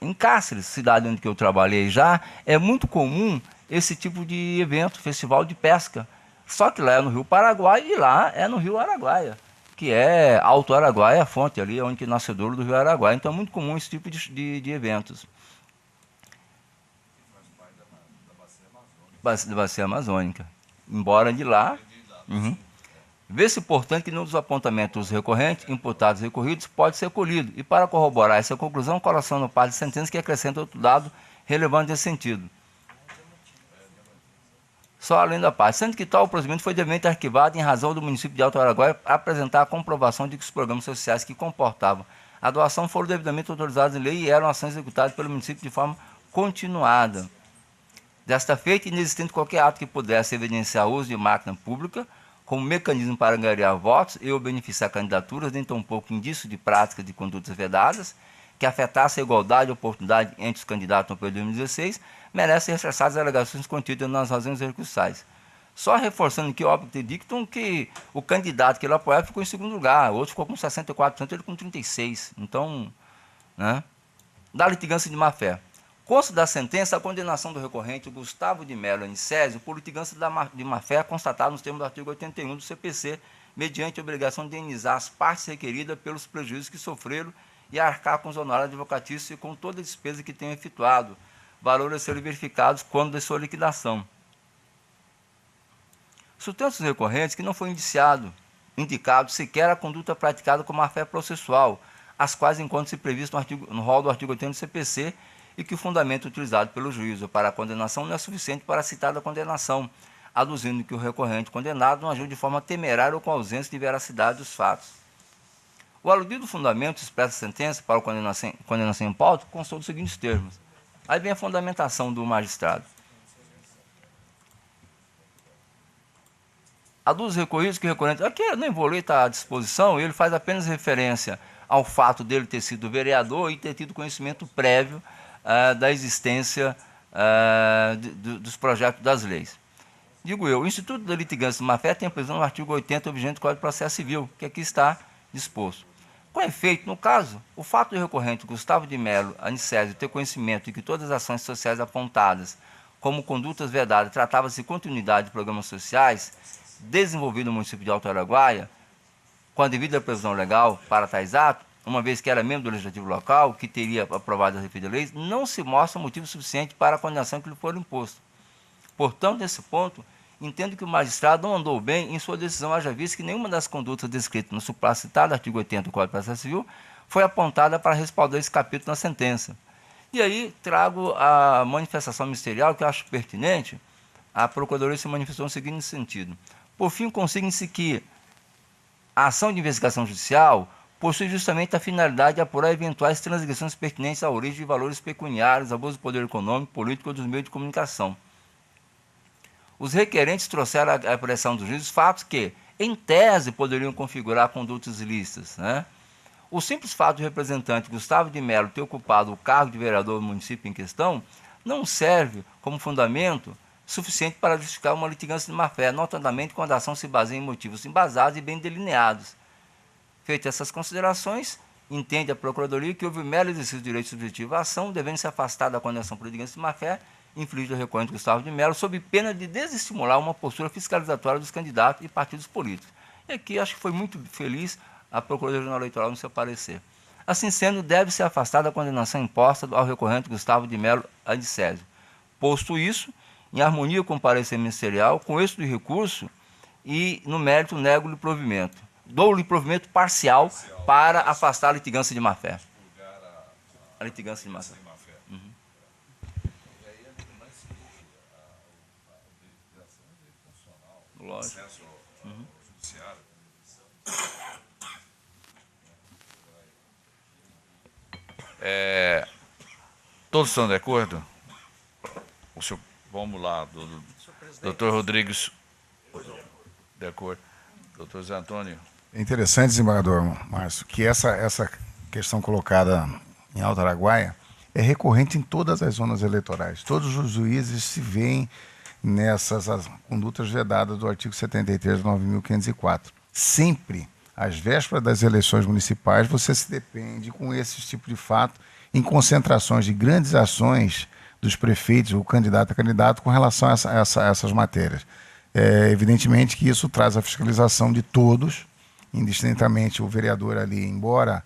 Em Cáceres, cidade onde eu trabalhei já, é muito comum esse tipo de evento, festival de pesca. Só que lá é no Rio Paraguai e lá é no Rio Araguaia, que é Alto Araguaia, a fonte ali, onde é nascedouro do Rio Araguaia. Então é muito comum esse tipo de eventos. Da bacia amazônica. Embora de lá... Vê-se, portanto, que nenhum dos apontamentos recorrentes, imputados e recorridos, pode ser colhido. E para corroborar essa conclusão, colaciono parte de sentença que acrescenta outro dado relevante nesse sentido. Só além da parte. Sendo que tal procedimento foi devidamente arquivado em razão do município de Alto Araguaia apresentar a comprovação de que os programas sociais que comportavam a doação foram devidamente autorizados em lei e eram ações executadas pelo município de forma continuada. Desta feita, inexistente qualquer ato que pudesse evidenciar o uso de máquina pública como mecanismo para angariar votos e ou beneficiar candidaturas, nem tampouco indício de práticas de condutas vedadas, que afetasse a igualdade e oportunidade entre os candidatos no período de 2016, merece reforçar as alegações contidas nas razões recursais. Só reforçando que, óbvio, que dictam que o candidato que ele apoiava ficou em segundo lugar, o outro ficou com 64%, ele com 36%. Então, né? Da litigância de má-fé. Consta da sentença a condenação do recorrente Gustavo de Mello Anicésio por litigância de má-fé constatada nos termos do artigo 81 do CPC, mediante a obrigação de indenizar as partes requeridas pelos prejuízos que sofreram e arcar com os honorários advocatícios e com toda a despesa que tenham efetuado, valores a serem verificados quando de sua liquidação. Subtensos os recorrentes que não foi indicado sequer a conduta praticada com má-fé processual, as quais encontram-se previstas no rol do artigo 80 do CPC, e que o fundamento utilizado pelo juízo para a condenação não é suficiente para a citada condenação, aduzindo que o recorrente condenado não agiu de forma temerária ou com ausência de veracidade dos fatos. O aludido fundamento expressa a sentença para a condenação em pauta constou dos seguintes termos. Aí vem a fundamentação do magistrado. A dos recorridos que o recorrente... Aqui eu nem vou ler, está à disposição, ele faz apenas referência ao fato dele ter sido vereador e ter tido conhecimento prévio da existência dos projetos das leis. Digo eu, o Instituto da Litigância de Má-Fé tem previsão no artigo 80 do vigente Código de Processo Civil, que aqui está disposto. Com efeito, no caso, o fato do recorrente Gustavo de Mello Anicésio ter conhecimento de que todas as ações sociais apontadas como condutas vedadas tratavam-se de continuidade de programas sociais desenvolvidos no município de Alto Araguaia, com a devida previsão legal para tais atos, uma vez que era membro do legislativo local, que teria aprovado as referidas leis, não se mostra motivo suficiente para a condenação que lhe for imposto. Portanto, nesse ponto, entendo que o magistrado não andou bem em sua decisão, haja visto que nenhuma das condutas descritas no supracitado artigo 80 do Código de Processo Civil foi apontada para respaldar esse capítulo na sentença. E aí trago a manifestação ministerial, que eu acho pertinente. A Procuradoria se manifestou no seguinte sentido. Por fim, consigne-se que a ação de investigação judicial possui justamente a finalidade de apurar eventuais transgressões pertinentes à origem de valores pecuniários, abuso do poder econômico, político ou dos meios de comunicação. Os requerentes trouxeram à apreciação dos juízes fatos que, em tese, poderiam configurar condutas ilícitas, né? O simples fato do representante Gustavo de Mello ter ocupado o cargo de vereador do município em questão não serve como fundamento suficiente para justificar uma litigância de má-fé, notadamente quando a ação se baseia em motivos embasados e bem delineados. Feitas essas considerações, entende a Procuradoria que houve mero exercício do direito subjetivo à ação, devendo se afastar da condenação por litigância de má-fé, infligida ao recorrente Gustavo de Mello, sob pena de desestimular uma postura fiscalizatória dos candidatos e partidos políticos. E aqui acho que foi muito feliz a Procuradoria Eleitoral no seu parecer. Assim sendo, deve-se afastar da condenação imposta ao recorrente Gustavo de Mello Anicésio. Posto isso, em harmonia com o parecer ministerial, com êxito do recurso e, no mérito, nego-lhe provimento. Dou-lhe provimento parcial para afastar a litigância de má-fé. A litigância de má-fé. Lógico. Todos estão de acordo? Vamos lá, doutor Rodrigues, de acordo. Doutor Zé Antônio. É interessante, desembargador Márcio, que essa questão colocada em Alto Araguaia é recorrente em todas as zonas eleitorais. Todos os juízes se veem nessas as condutas vedadas do artigo 73 de 9.504. Sempre, às vésperas das eleições municipais, você se depende com esse tipo de fato em concentrações de grandes ações dos prefeitos, o candidato a candidato, com relação a essas matérias. Evidentemente que isso traz a fiscalização de todos, indistintamente o vereador ali, embora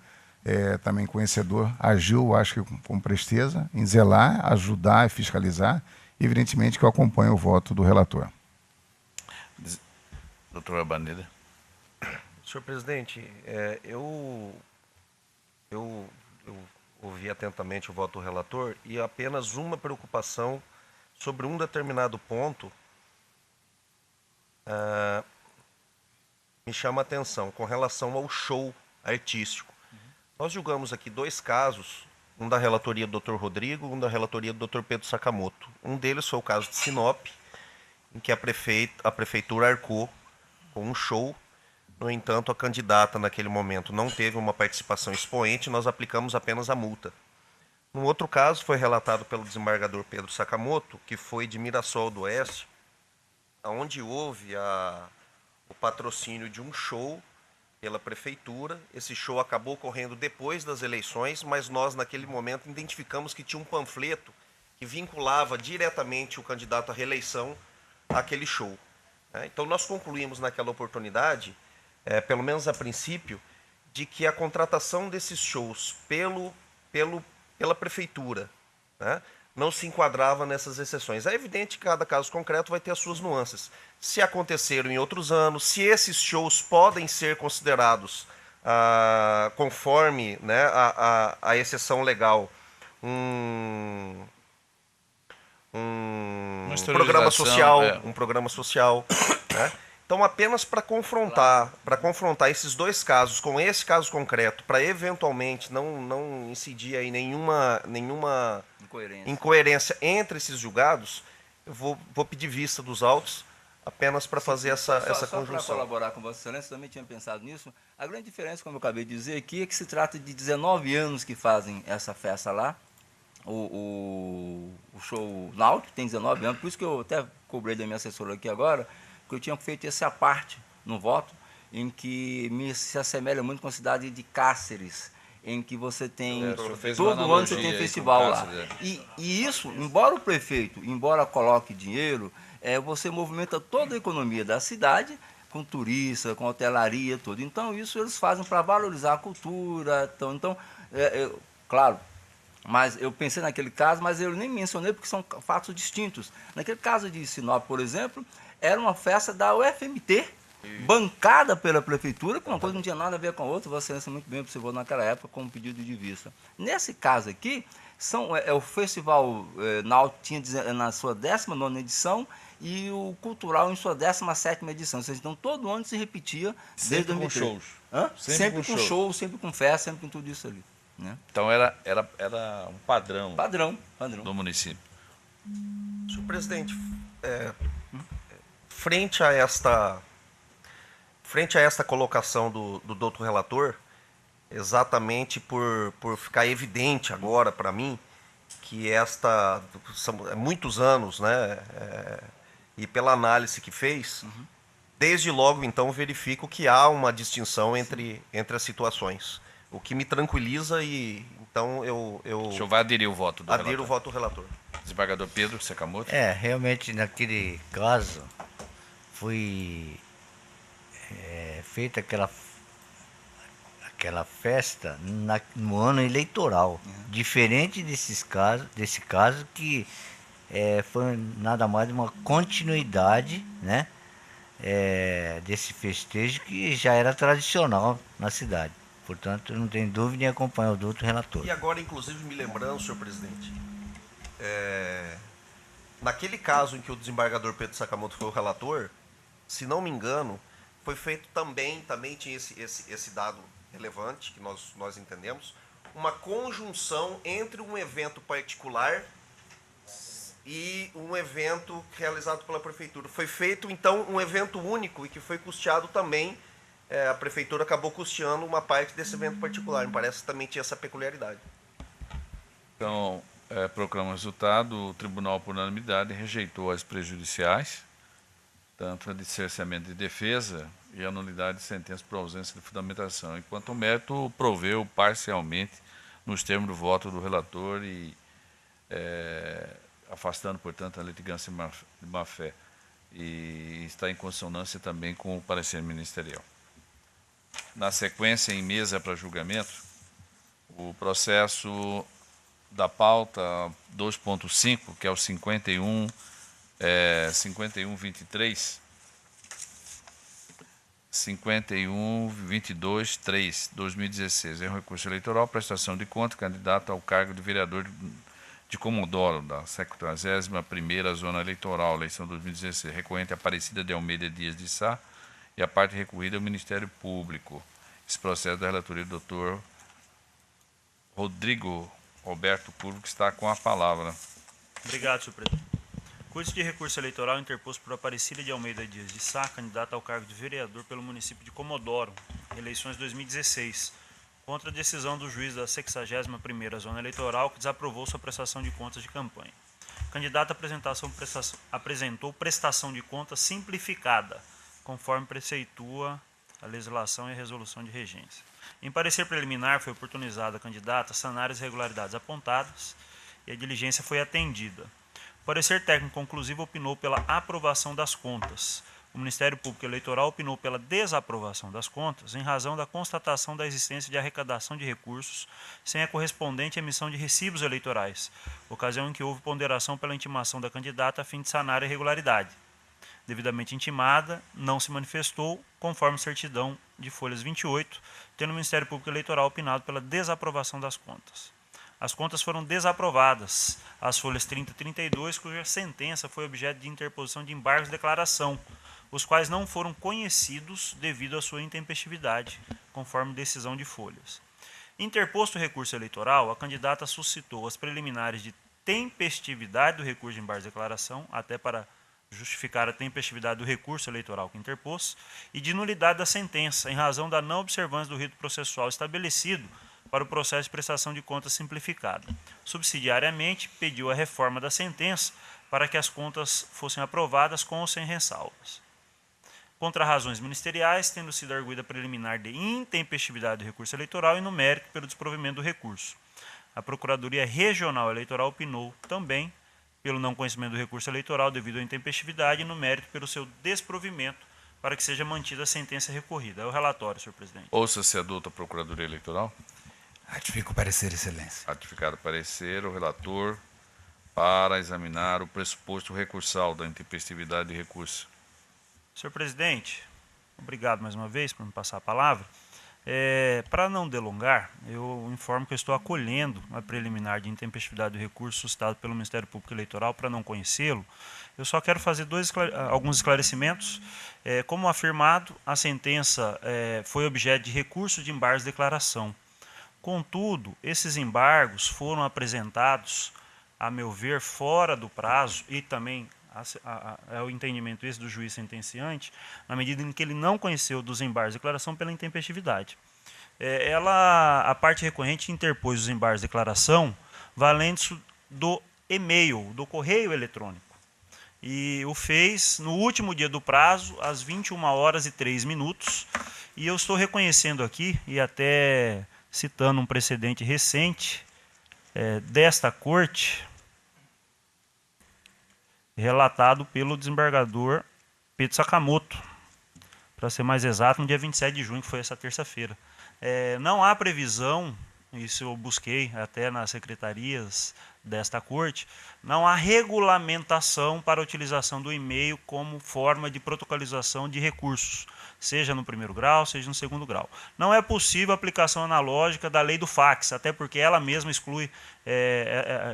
também conhecedor, agiu, acho que com presteza, em zelar, ajudar e fiscalizar. Evidentemente que eu acompanho o voto do relator. Doutor Abaneda. Senhor presidente, eu ouvi atentamente o voto do relator e apenas uma preocupação sobre um determinado ponto me chama a atenção, com relação ao show artístico. Nós julgamos aqui 2 casos, um da relatoria do Dr. Rodrigo, um da relatoria do Dr. Pedro Sakamoto. Um deles foi o caso de Sinop, em que a prefeitura arcou com um show. No entanto, a candidata naquele momento não teve uma participação expoente, nós aplicamos apenas a multa. No outro caso, foi relatado pelo desembargador Pedro Sakamoto, que foi de Mirassol do Oeste, onde houve o patrocínio de um show pela prefeitura. Esse show acabou ocorrendo depois das eleições, mas nós, naquele momento, identificamos que tinha um panfleto que vinculava diretamente o candidato à reeleição àquele show. Então, nós concluímos naquela oportunidade, pelo menos a princípio, de que a contratação desses shows pela prefeitura, né, não se enquadrava nessas exceções. É evidente que cada caso concreto vai ter as suas nuances. Se aconteceram em outros anos, se esses shows podem ser considerados, conforme, né, a exceção legal, um programa social, um programa social, né? Então, apenas para confrontar esses 2 casos com esse caso concreto, para eventualmente não incidir aí nenhuma incoerência entre esses julgados, eu vou pedir vista dos autos apenas para fazer essa conjunção. Para colaborar com Vossa Excelência, também tinha pensado nisso. A grande diferença, como eu acabei de dizer aqui, é que se trata de 19 anos que fazem essa festa lá. O show Náutico tem 19 anos, por isso que eu até cobrei da minha assessora aqui agora, que eu tinha feito essa parte no voto, em que se assemelha muito com a cidade de Cáceres, em que você tem, todo ano você tem festival lá. E isso, embora o prefeito, coloque dinheiro, você movimenta toda a economia da cidade, com turista, com hotelaria, tudo. Então, isso eles fazem para valorizar a cultura. Então claro, mas eu pensei naquele caso, mas eu nem mencionei porque são fatos distintos. Naquele caso de Sinop, por exemplo, era uma festa da UFMT, bancada pela prefeitura, que uma coisa não tinha nada a ver com a outra. Você lembra muito bem, observou naquela época como pedido de vista. Nesse caso aqui, o Festival Náutico tinha na sua 19ª edição e o Cultural em sua 17ª edição. Ou seja, então, todo ano se repetia desde 2003. Com shows. Sempre com show, sempre com festa, sempre com tudo isso ali. Né? Então, era um padrão do município. Senhor presidente, frente a esta colocação do doutor relator, exatamente por ficar evidente agora para mim que são muitos anos, né, e pela análise que fez, desde logo então verifico que há uma distinção entre as situações, o que me tranquiliza, e então o senhor vai aderir o voto do relator? Adiro o voto do relator. Desembargador Pedro Sakamoto. Realmente naquele caso foi feita aquela festa no ano eleitoral, diferente desse caso que foi nada mais uma continuidade, né, desse festejo que já era tradicional na cidade. Portanto, não tem dúvida em acompanhar o doutor relator. E agora, inclusive, me lembrando, senhor presidente, naquele caso em que o desembargador Pedro Sakamoto foi o relator, se não me engano, foi feito também tinha esse dado relevante que nós entendemos, uma conjunção entre um evento particular e um evento realizado pela prefeitura. Foi feito, então, um evento único e que foi custeado também, a prefeitura acabou custeando uma parte desse evento particular. Me parece que também tinha essa peculiaridade. Então, proclama o resultado, o tribunal, por unanimidade, rejeitou as prejudiciais, tanto a de cerceamento de defesa e a nulidade de sentença por ausência de fundamentação, enquanto o mérito proveu parcialmente nos termos do voto do relator e afastando, portanto, a litigância de má-fé, e está em consonância também com o parecer ministerial. Na sequência, em mesa para julgamento, o processo da pauta 2.5, que é o 5123, 5122-3, 2016. É um recurso eleitoral, prestação de conta, candidato ao cargo de vereador de Comodoro, da 71ª Zona Eleitoral, eleição 2016, recorrente Aparecida de Almeida Dias de Sá, e a parte recorrida ao Ministério Público. Esse processo da relatoria do Dr. Rodrigo Roberto Curvo, que está com a palavra. Obrigado, senhor presidente. Curso de recurso eleitoral interposto por Aparecida de Almeida Dias de Sá, candidata ao cargo de vereador pelo município de Comodoro, eleições 2016, contra a decisão do juiz da 61ª Zona Eleitoral, que desaprovou sua prestação de contas de campanha. O candidato apresentou prestação de contas simplificada, conforme preceitua a legislação e a resolução de regência. Em parecer preliminar, foi oportunizada a candidata sanar as irregularidades apontadas e a diligência foi atendida. O parecer técnico conclusivo opinou pela aprovação das contas. O Ministério Público Eleitoral opinou pela desaprovação das contas em razão da constatação da existência de arrecadação de recursos sem a correspondente emissão de recibos eleitorais, ocasião em que houve ponderação pela intimação da candidata a fim de sanar a irregularidade. Devidamente intimada, não se manifestou, conforme certidão de folhas 28, tendo o Ministério Público Eleitoral opinado pela desaprovação das contas. As contas foram desaprovadas, as folhas 30 e 32, cuja sentença foi objeto de interposição de embargos de declaração, os quais não foram conhecidos devido à sua intempestividade, conforme decisão de folhas. Interposto o recurso eleitoral, a candidata suscitou as preliminares de tempestividade do recurso de embargos de declaração, até para justificar a tempestividade do recurso eleitoral que interpôs, e de nulidade da sentença, em razão da não observância do rito processual estabelecido para o processo de prestação de contas simplificado. Subsidiariamente, pediu a reforma da sentença para que as contas fossem aprovadas com ou sem ressalvas. Contra razões ministeriais, tendo sido arguida preliminar de intempestividade do recurso eleitoral e no mérito pelo desprovimento do recurso. A Procuradoria Regional Eleitoral opinou também pelo não conhecimento do recurso eleitoral devido à intempestividade e no mérito pelo seu desprovimento para que seja mantida a sentença recorrida. É o relatório, senhor presidente. Ouça-se adulta a Procuradoria Eleitoral. Ratifico o parecer, excelência. Ratificado o parecer, o relator para examinar o pressuposto recursal da intempestividade de recurso. Senhor presidente, obrigado mais uma vez por me passar a palavra. Para não delongar, eu informo que eu estou acolhendo a preliminar de intempestividade do recurso suscitado pelo Ministério Público Eleitoral. Para não conhecê-lo, eu só quero fazer alguns esclarecimentos. Como afirmado, a sentença foi objeto de recurso de embargos de declaração. Contudo, esses embargos foram apresentados, a meu ver, fora do prazo e também é o entendimento esse do juiz sentenciante, na medida em que ele não conheceu dos embargos de declaração pela intempestividade. A parte recorrente interpôs os embargos de declaração valendo do e-mail, do correio eletrônico. E o fez no último dia do prazo, às 21h03, e eu estou reconhecendo aqui, e até citando um precedente recente desta corte, relatado pelo desembargador Pedro Sakamoto, para ser mais exato, no dia 27 de junho, que foi essa terça-feira. Não há previsão, isso eu busquei até nas secretarias desta corte, não há regulamentação para a utilização do e-mail como forma de protocolização de recursos, seja no primeiro grau, seja no segundo grau. Não é possível a aplicação analógica da lei do fax, até porque ela mesma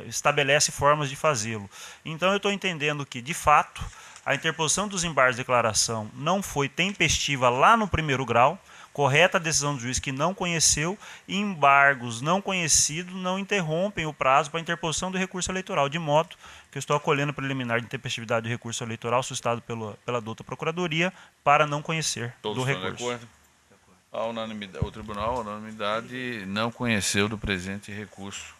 estabelece formas de fazê-lo. Então eu estou entendendo que, de fato, a interposição dos embargos de declaração não foi tempestiva lá no primeiro grau, correta a decisão do juiz que não conheceu e embargos não conhecidos não interrompem o prazo para interposição do recurso eleitoral, de modo que eu estou acolhendo o preliminar de intempestividade do recurso eleitoral suscitado pela douta Procuradoria para não conhecer Todos do estão de recurso. acordo? O tribunal, a unanimidade, não conheceu do presente recurso,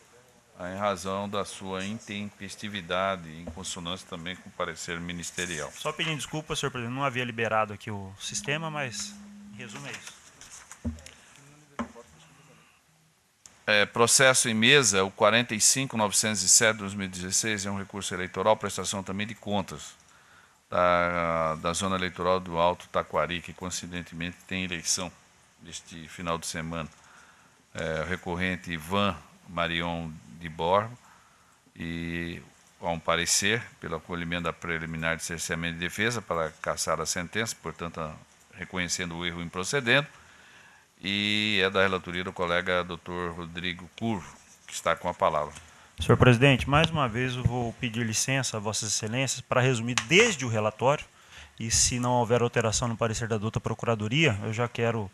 em razão da sua intempestividade, em consonância também com o parecer ministerial. Só pedindo desculpa, senhor presidente, não havia liberado aqui o sistema, mas em resumo é isso. Processo em mesa, o 45.907/2016, é um recurso eleitoral, prestação também de contas da zona eleitoral do Alto Taquari, que coincidentemente tem eleição deste final de semana. O recorrente Ivan Marion de Borba, e há um parecer pelo acolhimento da preliminar de cerceamento de defesa para cassar a sentença, portanto, reconhecendo o erro improcedendo, e é da relatoria do colega Dr. Rodrigo Curvo, que está com a palavra. Senhor presidente, mais uma vez eu vou pedir licença a vossas excelências para resumir desde o relatório, e se não houver alteração no parecer da douta Procuradoria, eu já quero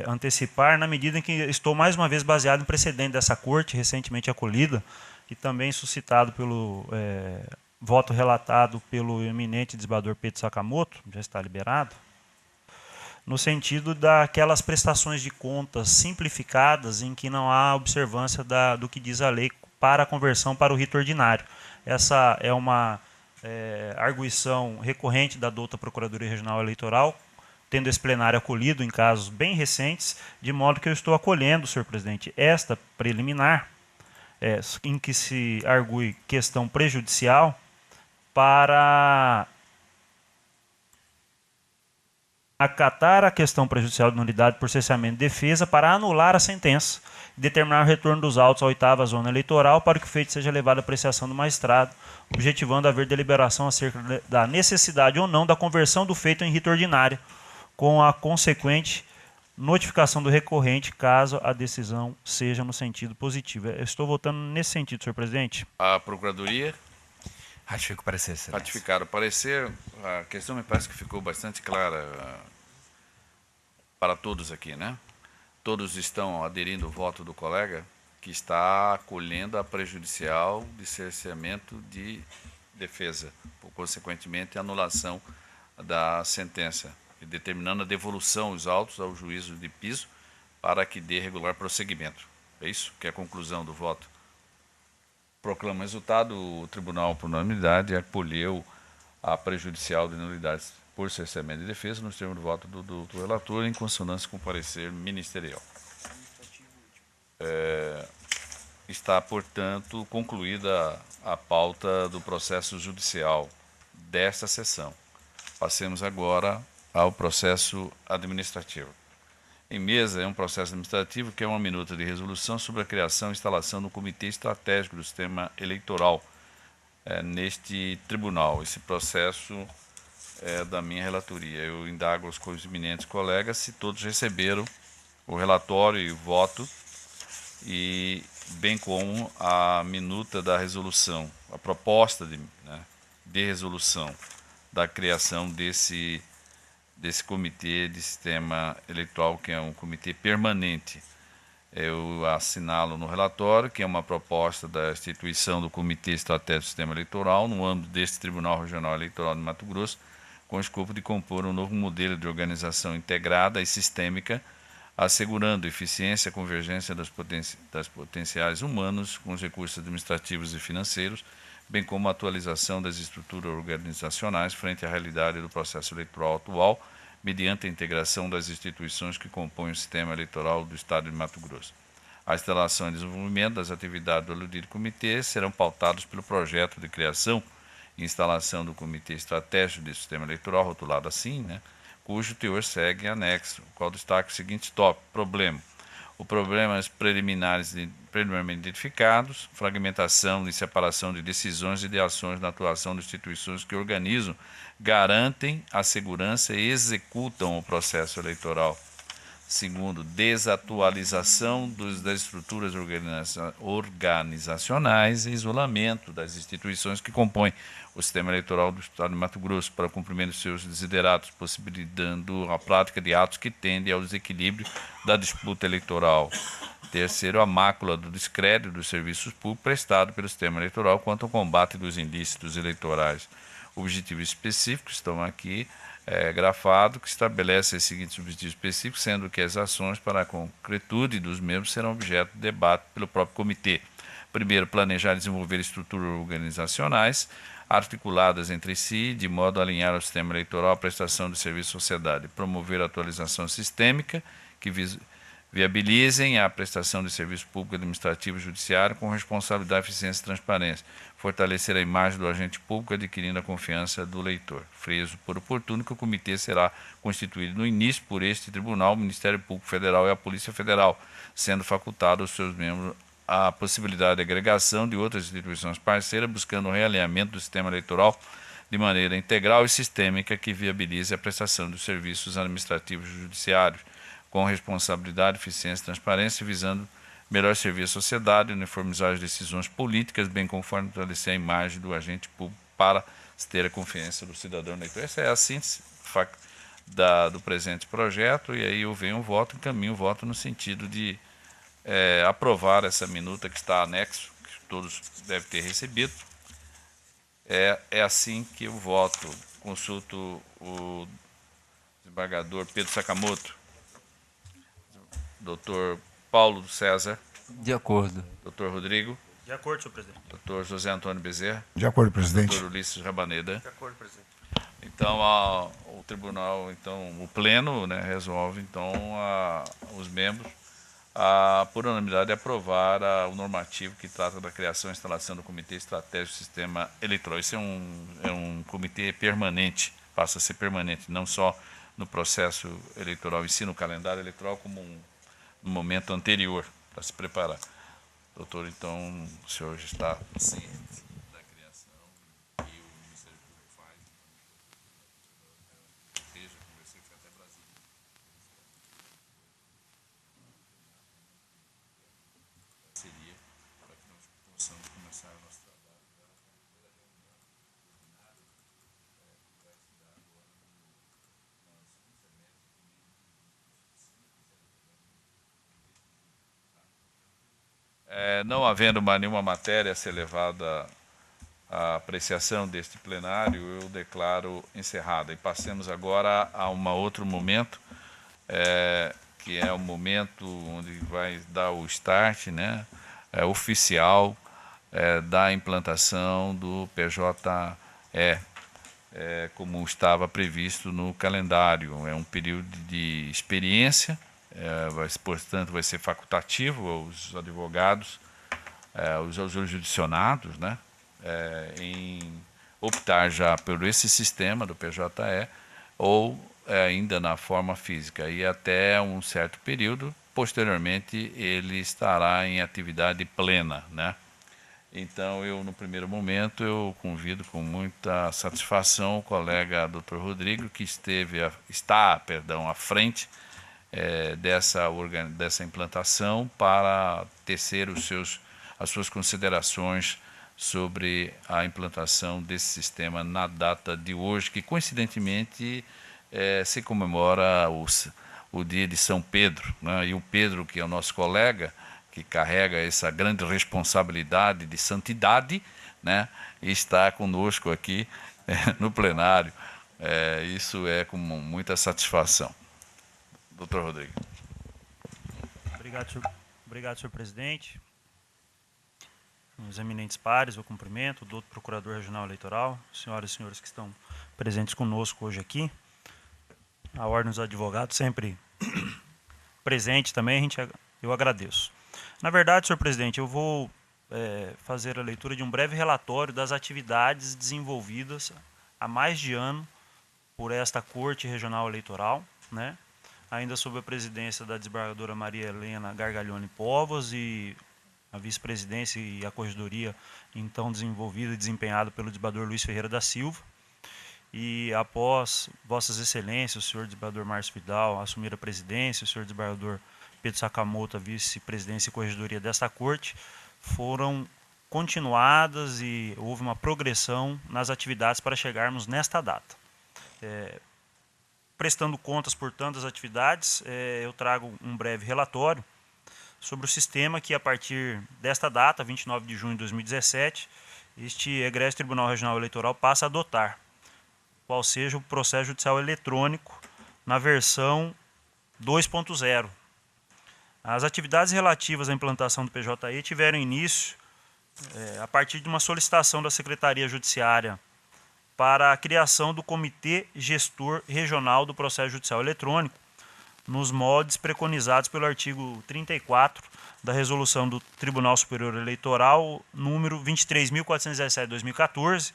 antecipar, na medida em que estou mais uma vez baseado em precedente dessa corte, recentemente acolhida, e também suscitado pelo voto relatado pelo eminente desembargador Pedro Sakamoto, já está liberado, no sentido daquelas prestações de contas simplificadas em que não há observância do que diz a lei para a conversão para o rito ordinário. Essa é uma arguição recorrente da douta Procuradoria Regional Eleitoral, tendo esse plenário acolhido em casos bem recentes, de modo que eu estou acolhendo, senhor presidente, esta preliminar, em que se argue questão prejudicial, para acatar a questão prejudicial de nulidade por cessamento de defesa para anular a sentença e determinar o retorno dos autos à 8ª zona eleitoral para que o feito seja levado à apreciação do magistrado, objetivando haver deliberação acerca da necessidade ou não da conversão do feito em rito ordinário, com a consequente notificação do recorrente, caso a decisão seja no sentido positivo. Eu estou votando nesse sentido, senhor presidente. A Procuradoria? Ratifico o parecer, excelência. Ratificar o parecer. A questão me parece que ficou bastante clara para todos aqui, né? Todos estão aderindo ao voto do colega, que está acolhendo a prejudicial de cerceamento de defesa, por consequentemente a anulação da sentença, e determinando a devolução dos autos ao juízo de piso para que dê regular prosseguimento. É isso que é a conclusão do voto. Proclama o resultado, o tribunal, por unanimidade, acolheu a prejudicial de nulidades por cerceamento de defesa nos termos do voto do relator, em consonância com o parecer ministerial. Está, portanto, concluída a pauta do processo judicial desta sessão. Passemos agora ao processo administrativo. Em mesa é um processo administrativo que é uma minuta de resolução sobre a criação e instalação do Comitê Estratégico do Sistema Eleitoral neste tribunal. Esse processo é da minha relatoria. Eu indago aos eminentes colegas se todos receberam o relatório e o voto, e bem como a minuta da resolução, a proposta de resolução da criação desse comitê de sistema eleitoral, que é um comitê permanente. Eu assinalo no relatório que é uma proposta da instituição do Comitê Estratégico do Sistema Eleitoral no âmbito deste Tribunal Regional Eleitoral de Mato Grosso, com o escopo de compor um novo modelo de organização integrada e sistêmica, assegurando eficiência e convergência das potenciais humanos com os recursos administrativos e financeiros, bem como a atualização das estruturas organizacionais frente à realidade do processo eleitoral atual, mediante a integração das instituições que compõem o sistema eleitoral do Estado de Mato Grosso. A instalação e desenvolvimento das atividades do aludido comitê serão pautados pelo projeto de criação e instalação do Comitê Estratégico do Sistema Eleitoral, rotulado assim, cujo teor segue em anexo, o qual destaca o seguinte tópico: problema. O problemas preliminarmente identificados, fragmentação e separação de decisões e de ações na atuação de instituições que organizam, garantem a segurança e executam o processo eleitoral. Segundo, desatualização das estruturas organizacionais e isolamento das instituições que compõem o sistema eleitoral do Estado de Mato Grosso para o cumprimento de seus desideratos, possibilitando a prática de atos que tendem ao desequilíbrio da disputa eleitoral. Terceiro, a mácula do descrédito dos serviços públicos prestados pelo sistema eleitoral quanto ao combate dos ilícitos eleitorais. Objetivos específicos estão aqui grafado, que estabelece os seguintes objetivos específicos, sendo que as ações para a concretude dos mesmos serão objeto de debate pelo próprio comitê. Primeiro, planejar e desenvolver estruturas organizacionais articuladas entre si, de modo a alinhar o sistema eleitoral à prestação de serviço à sociedade. Promover a atualização sistêmica que viabilizem a prestação de serviço público administrativo e judiciário com responsabilidade, eficiência e transparência. Fortalecer a imagem do agente público, adquirindo a confiança do eleitor. Friso por oportuno que o comitê será constituído no início por este tribunal, o Ministério Público Federal e a Polícia Federal, sendo facultado aos seus membros a possibilidade de agregação de outras instituições parceiras, buscando o realinhamento do sistema eleitoral de maneira integral e sistêmica que viabilize a prestação dos serviços administrativos e judiciários, com responsabilidade, eficiência e transparência, visando melhor servir à sociedade, uniformizar as decisões políticas, bem como fortalecer a imagem do agente público para ter a confiança do cidadão eleitor. Essa é a síntese do presente projeto, e aí eu venho um voto, encaminho o voto no sentido de aprovar essa minuta que está anexo, que todos devem ter recebido. É assim que eu voto. Consulto o desembargador Pedro Sakamoto, doutor Paulo César. De acordo. Doutor Rodrigo. De acordo, senhor presidente. Doutor José Antônio Bezerra. De acordo, presidente. Doutor Ulisses Rabaneda. De acordo, presidente. Então, o tribunal, o pleno, né, resolve, então, os membros, por unanimidade, aprovar o normativo que trata da criação e instalação do Comitê Estratégico do Sistema Eleitoral. Isso é um comitê permanente, passa a ser permanente, não só no processo eleitoral em si, no calendário eleitoral, como no momento anterior, para se preparar. Doutor, então, o senhor já está ciente da criação e o Ministério Público faz. Já conversei, fui até Brasília. Seria para que nós possamos começar o nosso trabalho. Não havendo mais nenhuma matéria a ser levada à apreciação deste plenário, eu declaro encerrada. E passemos agora a um outro momento, que é o momento onde vai dar o start, né, oficial da implantação do PJE, como estava previsto no calendário. É um período de experiência, portanto, vai ser facultativo aos advogados, aos jurisdicionados, né, em optar já por esse sistema do PJE ou ainda na forma física. E até um certo período, posteriormente, ele estará em atividade plena, né? Então, no primeiro momento, eu convido com muita satisfação o colega Dr. Rodrigo, que está à frente dessa implantação, para tecer as suas considerações sobre a implantação desse sistema na data de hoje, que coincidentemente se comemora o dia de São Pedro, né? E o Pedro, que é o nosso colega, que carrega essa grande responsabilidade de santidade, né, está conosco aqui no plenário. Isso é com muita satisfação. Doutor Rodrigo. Obrigado, senhor presidente. Os eminentes pares, eu cumprimento, o doutor Procurador Regional Eleitoral, senhoras e senhores que estão presentes conosco hoje aqui. A Ordem dos Advogados sempre presente também, eu agradeço. Na verdade, senhor presidente, eu vou fazer a leitura de um breve relatório das atividades desenvolvidas há mais de ano por esta Corte Regional Eleitoral, né? Ainda sob a presidência da desembargadora Maria Helena Gargalhoni Povos e a vice-presidência e a corregedoria então desenvolvida e desempenhada pelo desembargador Luiz Ferreira da Silva. e após Vossas Excelências, o senhor desembargador Márcio Vidal, assumir a presidência, o senhor desembargador Pedro Sakamoto, a vice-presidência e corregedoria desta corte, foram continuadas e houve uma progressão nas atividades para chegarmos nesta data. Prestando contas, portanto, das atividades, eu trago um breve relatório sobre o sistema que, a partir desta data, 29 de junho de 2017, este egresso Tribunal Regional Eleitoral passa a adotar, qual seja o processo judicial eletrônico na versão 2.0. As atividades relativas à implantação do PJE tiveram início a partir de uma solicitação da Secretaria Judiciária para a criação do Comitê Gestor Regional do Processo Judicial Eletrônico, nos moldes preconizados pelo artigo 34 da Resolução do Tribunal Superior Eleitoral, número 23.417/2014,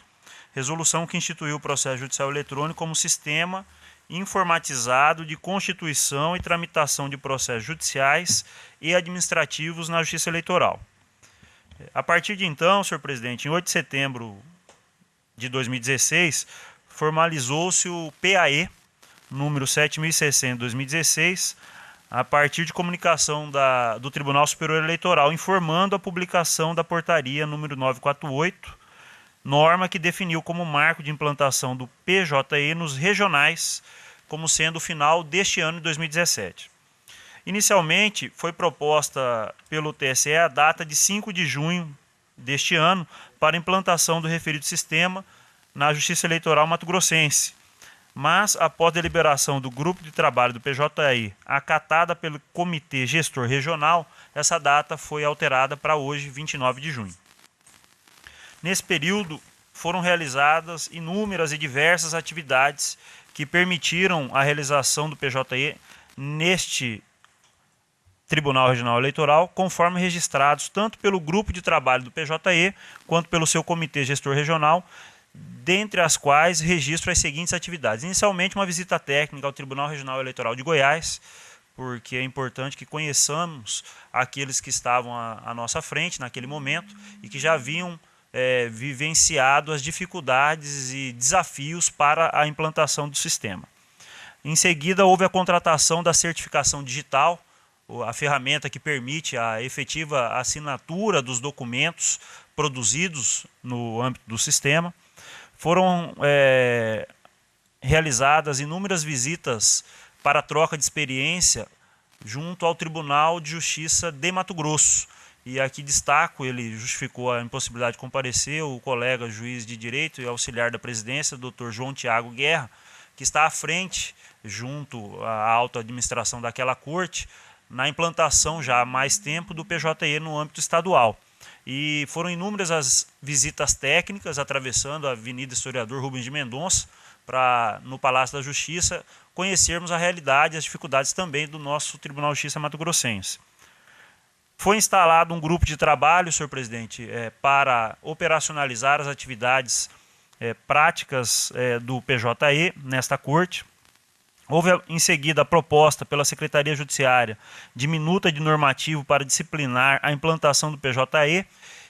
resolução que instituiu o processo judicial eletrônico como sistema informatizado de constituição e tramitação de processos judiciais e administrativos na Justiça Eleitoral. A partir de então, senhor presidente, em 8 de setembro de 2016, formalizou-se o PAE, número 7.060/2016, a partir de comunicação do Tribunal Superior Eleitoral, informando a publicação da portaria número 948, norma que definiu como marco de implantação do PJE nos regionais, como sendo o final deste ano de 2017. Inicialmente, foi proposta pelo TSE a data de 5 de junho deste ano para a implantação do referido sistema na Justiça Eleitoral mato-grossense, mas, após deliberação do Grupo de Trabalho do PJI, acatada pelo Comitê Gestor Regional, essa data foi alterada para hoje, 29 de junho. Nesse período, foram realizadas inúmeras e diversas atividades que permitiram a realização do PJE neste Tribunal Regional Eleitoral, conforme registrados tanto pelo Grupo de Trabalho do PJE quanto pelo seu Comitê Gestor Regional, dentre as quais registro as seguintes atividades. Inicialmente, uma visita técnica ao Tribunal Regional Eleitoral de Goiás, porque é importante que conheçamos aqueles que estavam à nossa frente naquele momento e que já haviam vivenciado as dificuldades e desafios para a implantação do sistema. Em seguida, houve a contratação da certificação digital, a ferramenta que permite a efetiva assinatura dos documentos produzidos no âmbito do sistema. Foram realizadas inúmeras visitas para troca de experiência junto ao Tribunal de Justiça de Mato Grosso. E aqui destaco, ele justificou a impossibilidade de comparecer, o colega juiz de direito e auxiliar da presidência, Dr. João Tiago Guerra, que está à frente, junto à alta administração daquela corte, na implantação já há mais tempo do PJE no âmbito estadual. E foram inúmeras as visitas técnicas, atravessando a Avenida Historiador Rubens de Mendonça, para, no Palácio da Justiça, conhecermos a realidade e as dificuldades também do nosso Tribunal de Justiça mato-grossense. Foi instalado um grupo de trabalho, senhor presidente, para operacionalizar as atividades práticas do PJE nesta corte. Houve, em seguida, a proposta pela Secretaria Judiciária de minuta de normativo para disciplinar a implantação do PJE,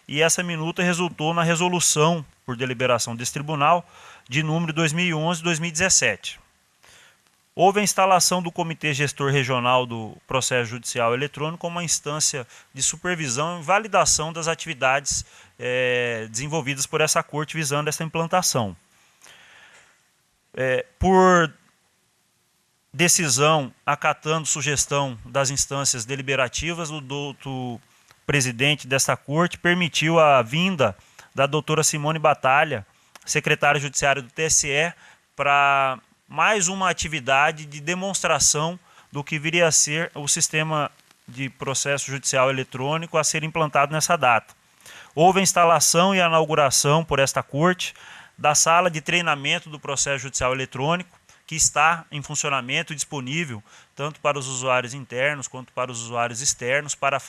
e essa minuta resultou na resolução, por deliberação desse tribunal, de número 2011-2017. Houve a instalação do Comitê Gestor Regional do Processo Judicial Eletrônico como uma instância de supervisão e validação das atividades desenvolvidas por essa corte visando essa implantação. Por decisão acatando sugestão das instâncias deliberativas, o doutor presidente desta corte permitiu a vinda da doutora Simone Batalha, secretária judiciária do TSE, para mais uma atividade de demonstração do que viria a ser o sistema de processo judicial eletrônico a ser implantado nessa data. Houve a instalação e a inauguração por esta corte da sala de treinamento do processo judicial eletrônico, que está em funcionamento e disponível tanto para os usuários internos quanto para os usuários externos, para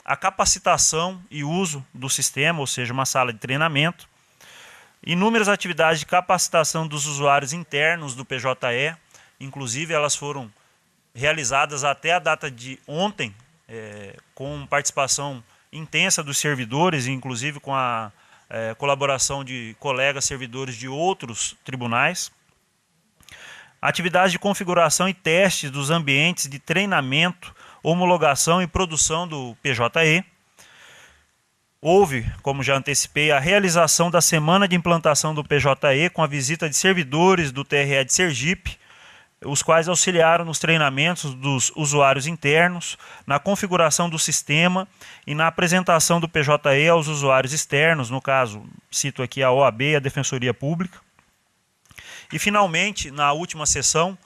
a capacitação e uso do sistema, ou seja, uma sala de treinamento. Inúmeras atividades de capacitação dos usuários internos do PJE, inclusive elas foram realizadas até a data de ontem, com participação intensa dos servidores, inclusive com a colaboração de colegas servidores de outros tribunais. Atividades de configuração e testes dos ambientes de treinamento, homologação e produção do PJE. Houve, como já antecipei, a realização da semana de implantação do PJE com a visita de servidores do TRE de Sergipe, os quais auxiliaram nos treinamentos dos usuários internos, na configuração do sistema e na apresentação do PJE aos usuários externos, no caso, cito aqui a OAB e a Defensoria Pública. E, finalmente, na última sessão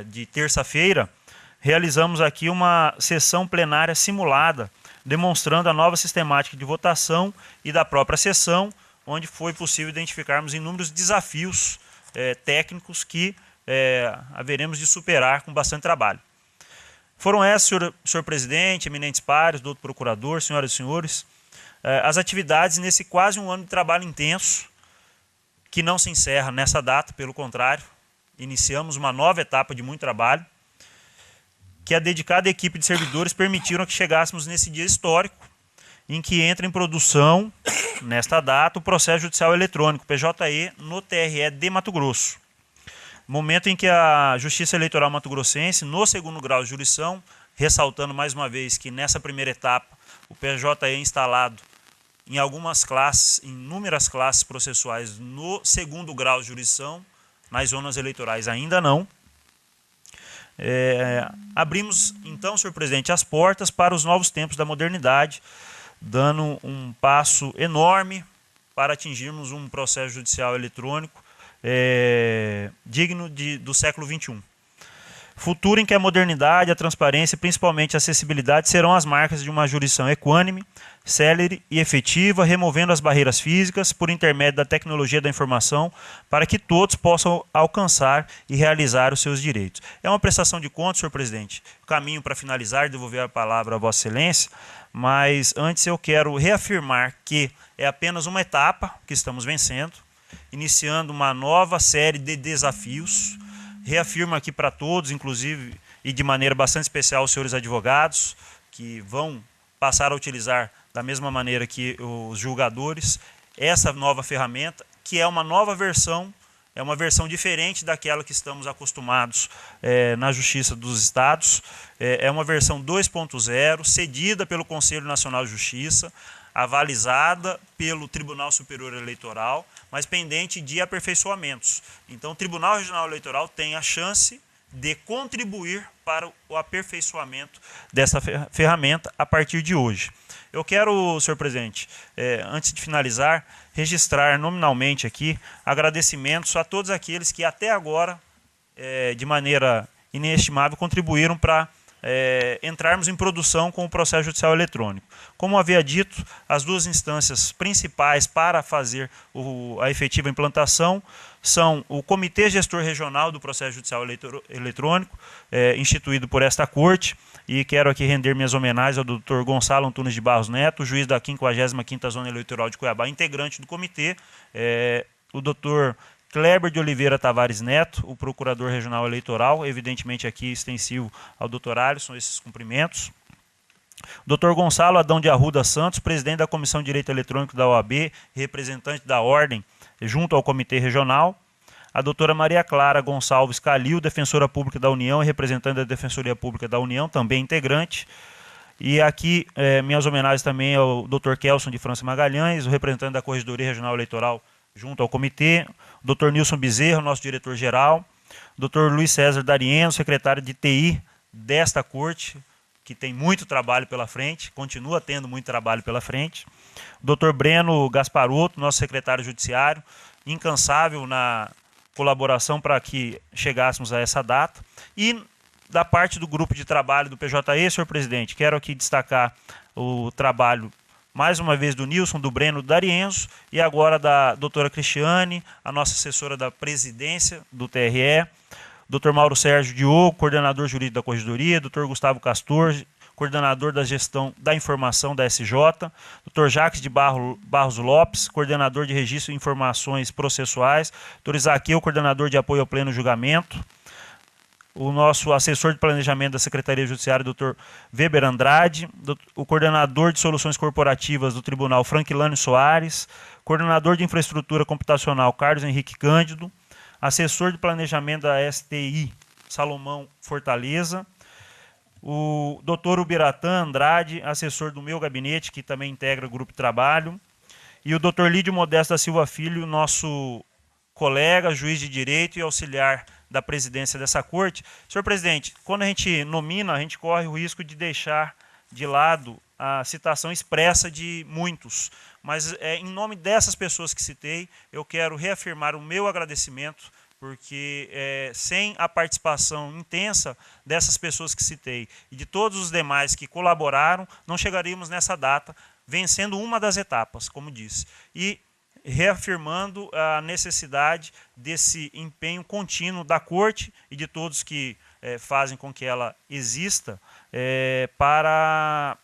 de terça-feira, realizamos aqui uma sessão plenária simulada, demonstrando a nova sistemática de votação e da própria sessão, onde foi possível identificarmos inúmeros desafios técnicos que haveremos de superar com bastante trabalho. Foram essas, senhor presidente, eminentes pares, doutor procurador, senhoras e senhores, as atividades nesse quase um ano de trabalho intenso, que não se encerra nessa data, pelo contrário, iniciamos uma nova etapa de muito trabalho, que a dedicada equipe de servidores permitiram que chegássemos nesse dia histórico, em que entra em produção, nesta data, o processo judicial eletrônico, PJE, no TRE de Mato Grosso. Momento em que a Justiça Eleitoral mato-grossense, no segundo grau de jurisdição, ressaltando mais uma vez que nessa primeira etapa, o PJE é instalado em algumas classes, em inúmeras classes processuais no segundo grau de jurisdição, nas zonas eleitorais ainda não. Abrimos, então, senhor presidente, as portas para os novos tempos da modernidade, dando um passo enorme para atingirmos um processo judicial eletrônico digno do século XXI. Futuro em que a modernidade, a transparência e principalmente a acessibilidade serão as marcas de uma jurisdição equânime, célere e efetiva, removendo as barreiras físicas por intermédio da tecnologia da informação para que todos possam alcançar e realizar os seus direitos. É uma prestação de contas, senhor presidente. Caminho para finalizar, devolver a palavra a Vossa Excelência, mas antes eu quero reafirmar que é apenas uma etapa que estamos vencendo, iniciando uma nova série de desafios. Reafirmo aqui para todos, inclusive, e de maneira bastante especial os senhores advogados, que vão passar a utilizar da mesma maneira que os julgadores, essa nova ferramenta, que é uma nova versão, é uma versão diferente daquela que estamos acostumados na Justiça dos Estados, é uma versão 2.0, cedida pelo Conselho Nacional de Justiça, avalizada pelo Tribunal Superior Eleitoral, mas pendente de aperfeiçoamentos. Então, o Tribunal Regional Eleitoral tem a chance de contribuir para o aperfeiçoamento dessa ferramenta a partir de hoje. Eu quero, senhor presidente, antes de finalizar, registrar nominalmente aqui agradecimentos a todos aqueles que até agora, de maneira inestimável, contribuíram para entrarmos em produção com o processo judicial eletrônico. Como havia dito, as duas instâncias principais para fazer a efetiva implantação são o Comitê Gestor Regional do Processo Judicial Eletrônico, instituído por esta Corte, e quero aqui render minhas homenagens ao Dr. Gonçalo Antunes de Barros Neto, juiz da 55ª Zona Eleitoral de Cuiabá, integrante do comitê, o Dr. Kleber de Oliveira Tavares Neto, o Procurador Regional Eleitoral, evidentemente aqui extensivo ao Dr. Alisson, esses cumprimentos. Dr. Gonçalo Adão de Arruda Santos, presidente da Comissão de Direito Eletrônico da OAB, representante da Ordem junto ao Comitê Regional. A doutora Maria Clara Gonçalves Calil, defensora pública da União e representante da Defensoria Pública da União, também integrante. E aqui minhas homenagens também ao Dr. Kelson de França Magalhães, o representante da Corregedoria Regional Eleitoral junto ao comitê, o Dr. Nilson Bezerra, nosso diretor-geral, o Dr. Luiz César Darieno, secretário de TI desta Corte, que tem muito trabalho pela frente, continua tendo muito trabalho pela frente, o Dr. Breno Gasparotto, nosso secretário judiciário, incansável na colaboração para que chegássemos a essa data, e da parte do grupo de trabalho do PJE, senhor presidente, quero aqui destacar o trabalho mais uma vez do Nilson, do Breno, do Darienzo, e agora da doutora Cristiane, a nossa assessora da presidência do TRE, Dr. Mauro Sérgio Diogo, coordenador jurídico da Corregedoria, Dr. Gustavo Castor, coordenador da gestão da informação da SJ, Dr. Jacques de Barros Lopes, coordenador de registro de informações processuais, Dr. Isaqueu, coordenador de apoio ao pleno julgamento, o nosso assessor de planejamento da Secretaria Judiciária, Dr. Weber Andrade, o coordenador de soluções corporativas do Tribunal, Frankilânio Soares, coordenador de infraestrutura computacional, Carlos Henrique Cândido, assessor de planejamento da STI, Salomão Fortaleza, o Dr. Ubiratã Andrade, assessor do meu gabinete, que também integra o grupo de trabalho, e o Dr. Lídio Modesto da Silva Filho, nosso colega, juiz de direito e auxiliar da presidência dessa corte. Senhor presidente, quando a gente nomina, a gente corre o risco de deixar de lado a citação expressa de muitos, mas em nome dessas pessoas que citei, eu quero reafirmar o meu agradecimento, porque sem a participação intensa dessas pessoas que citei e de todos os demais que colaboraram, não chegaríamos nessa data, vencendo uma das etapas, como disse, e reafirmando a necessidade desse empenho contínuo da Corte e de todos que fazem com que ela exista para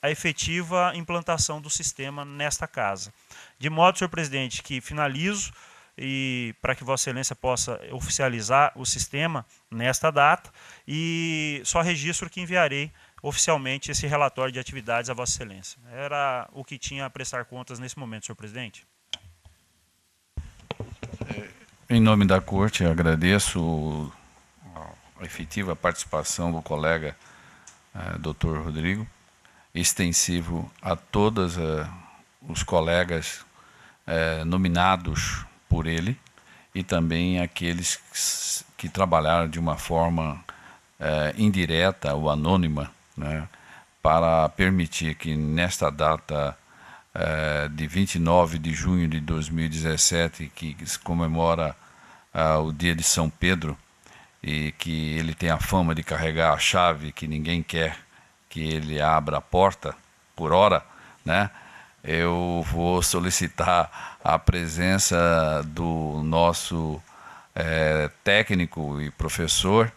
a efetiva implantação do sistema nesta casa. De modo, senhor presidente, que finalizo e para que Vossa Excelência possa oficializar o sistema nesta data e só registro que enviarei oficialmente esse relatório de atividades a Vossa Excelência. Era o que tinha a prestar contas nesse momento, senhor presidente. Em nome da Corte, eu agradeço a efetiva participação do colega Dr. Rodrigo, extensivo a todos os colegas nominados por ele e também aqueles que trabalharam de uma forma indireta ou anônima, né, para permitir que nesta data de 29 de junho de 2017, que se comemora o dia de São Pedro, e que ele tem a fama de carregar a chave que ninguém quer que ele abra a porta por hora, né? Eu vou solicitar a presença do nosso técnico e professor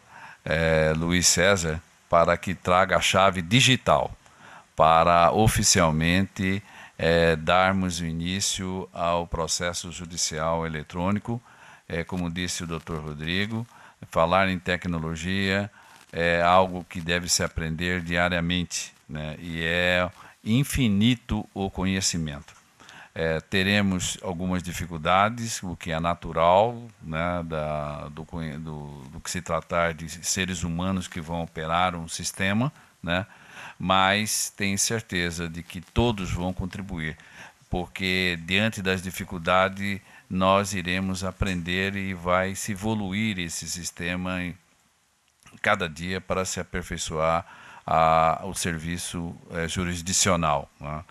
Luiz César para que traga a chave digital para oficialmente darmos o início ao processo judicial eletrônico. Como disse o Dr. Rodrigo, falar em tecnologia é algo que deve se aprender diariamente, né? E é infinito o conhecimento. Teremos algumas dificuldades, o que é natural, né, do que se tratar de seres humanos que vão operar um sistema, né? Mas tenho certeza de que todos vão contribuir, porque diante das dificuldades nós iremos aprender e vai se evoluir esse sistema cada dia para se aperfeiçoar o serviço jurisdicional, né?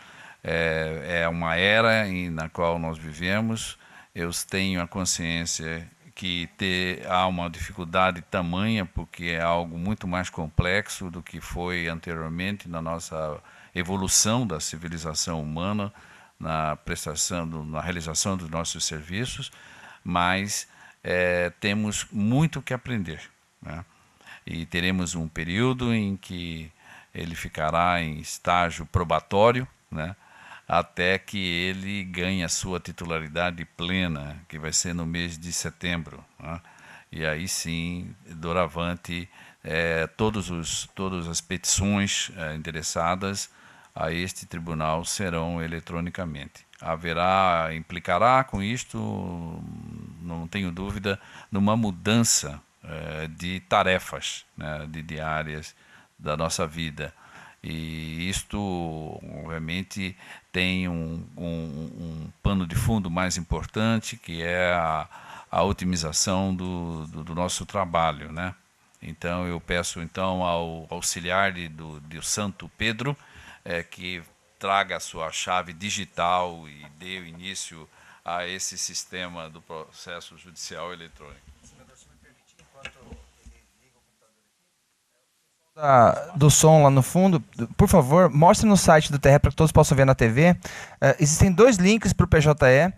É uma era na qual nós vivemos. Eu tenho a consciência que há uma dificuldade tamanha, porque é algo muito mais complexo do que foi anteriormente na nossa evolução da civilização humana, na realização dos nossos serviços, mas temos muito que aprender, né? E teremos um período em que ele ficará em estágio probatório, né, até que ele ganhe a sua titularidade plena, que vai ser no mês de setembro, né? E aí sim, doravante, todas as petições endereçadas a este tribunal serão eletronicamente. Implicará com isto, não tenho dúvida, numa mudança de tarefas, né, diárias da nossa vida. E isto, obviamente, tem um pano de fundo mais importante, que é a otimização do nosso trabalho, né? Então, eu peço então ao auxiliar do Santo Pedro que traga a sua chave digital e dê o início a esse sistema do processo judicial eletrônico. Do som lá no fundo, por favor, mostre no site do TRE para que todos possam ver na TV. Existem 2 links para o PJE.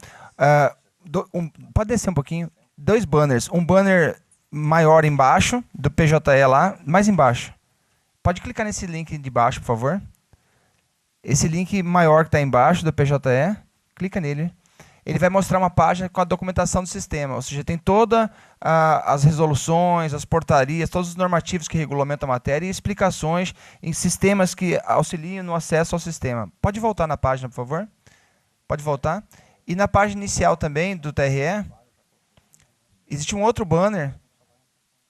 Pode descer um pouquinho. 2 banners. Um banner maior embaixo, do PJE lá, mais embaixo. Pode clicar nesse link de baixo, por favor. Esse link maior que está embaixo do PJE, clica nele. ele vai mostrar uma página com a documentação do sistema, ou seja, tem todas as resoluções, as portarias, todos os normativos que regulamentam a matéria e explicações em sistemas que auxiliam no acesso ao sistema. Pode voltar na página, por favor? Pode voltar. E na página inicial também do TRE, existe um outro banner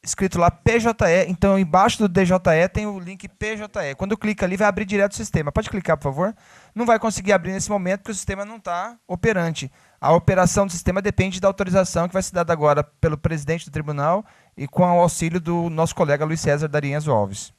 escrito lá PJE, então embaixo do DJE tem o link PJE. Quando clica ali, vai abrir direto o sistema. Pode clicar, por favor? Não vai conseguir abrir nesse momento, porque o sistema não está operante. A operação do sistema depende da autorização que vai ser dada agora pelo presidente do tribunal e com o auxílio do nosso colega Luiz César D'Arienzo Alves.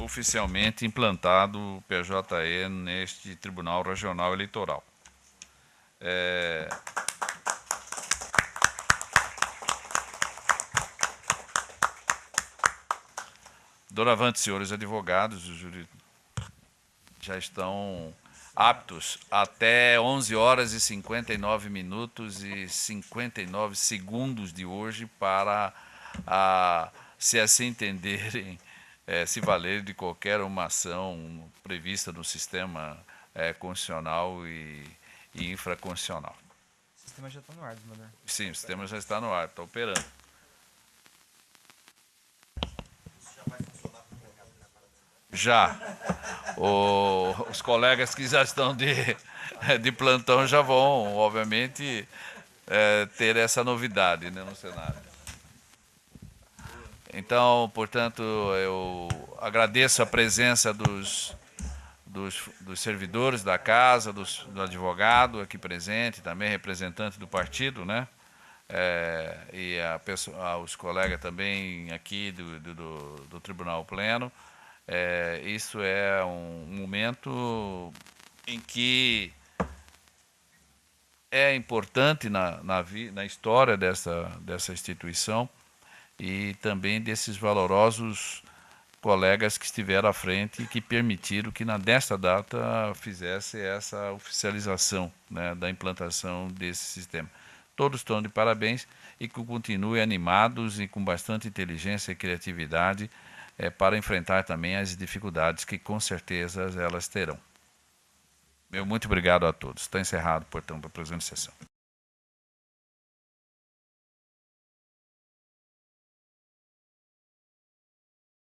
Oficialmente implantado o PJE neste Tribunal Regional Eleitoral. Doravante, senhores advogados, o júri já estão aptos até 11 horas e 59 minutos e 59 segundos de hoje para, se assim entenderem, se valer de qualquer uma ação prevista no sistema constitucional e infraconstitucional. O sistema já está no ar, desembargador. Sim, o sistema já está no ar, está operando. Já. Os colegas que já estão de plantão já vão, obviamente, ter essa novidade, né, no cenário. Então, portanto, eu agradeço a presença dos servidores da casa, do advogado aqui presente, também representante do partido, né? E os colegas também aqui do Tribunal Pleno. Isso é um momento em que é importante na história dessa instituição e também desses valorosos colegas que estiveram à frente e que permitiram que, nesta data, fizesse essa oficialização, né, da implantação desse sistema. Todos estão de parabéns e que continuem animados e com bastante inteligência e criatividade para enfrentar também as dificuldades que, com certeza, elas terão. Meu muito obrigado a todos. Está encerrado, portanto, a presente sessão.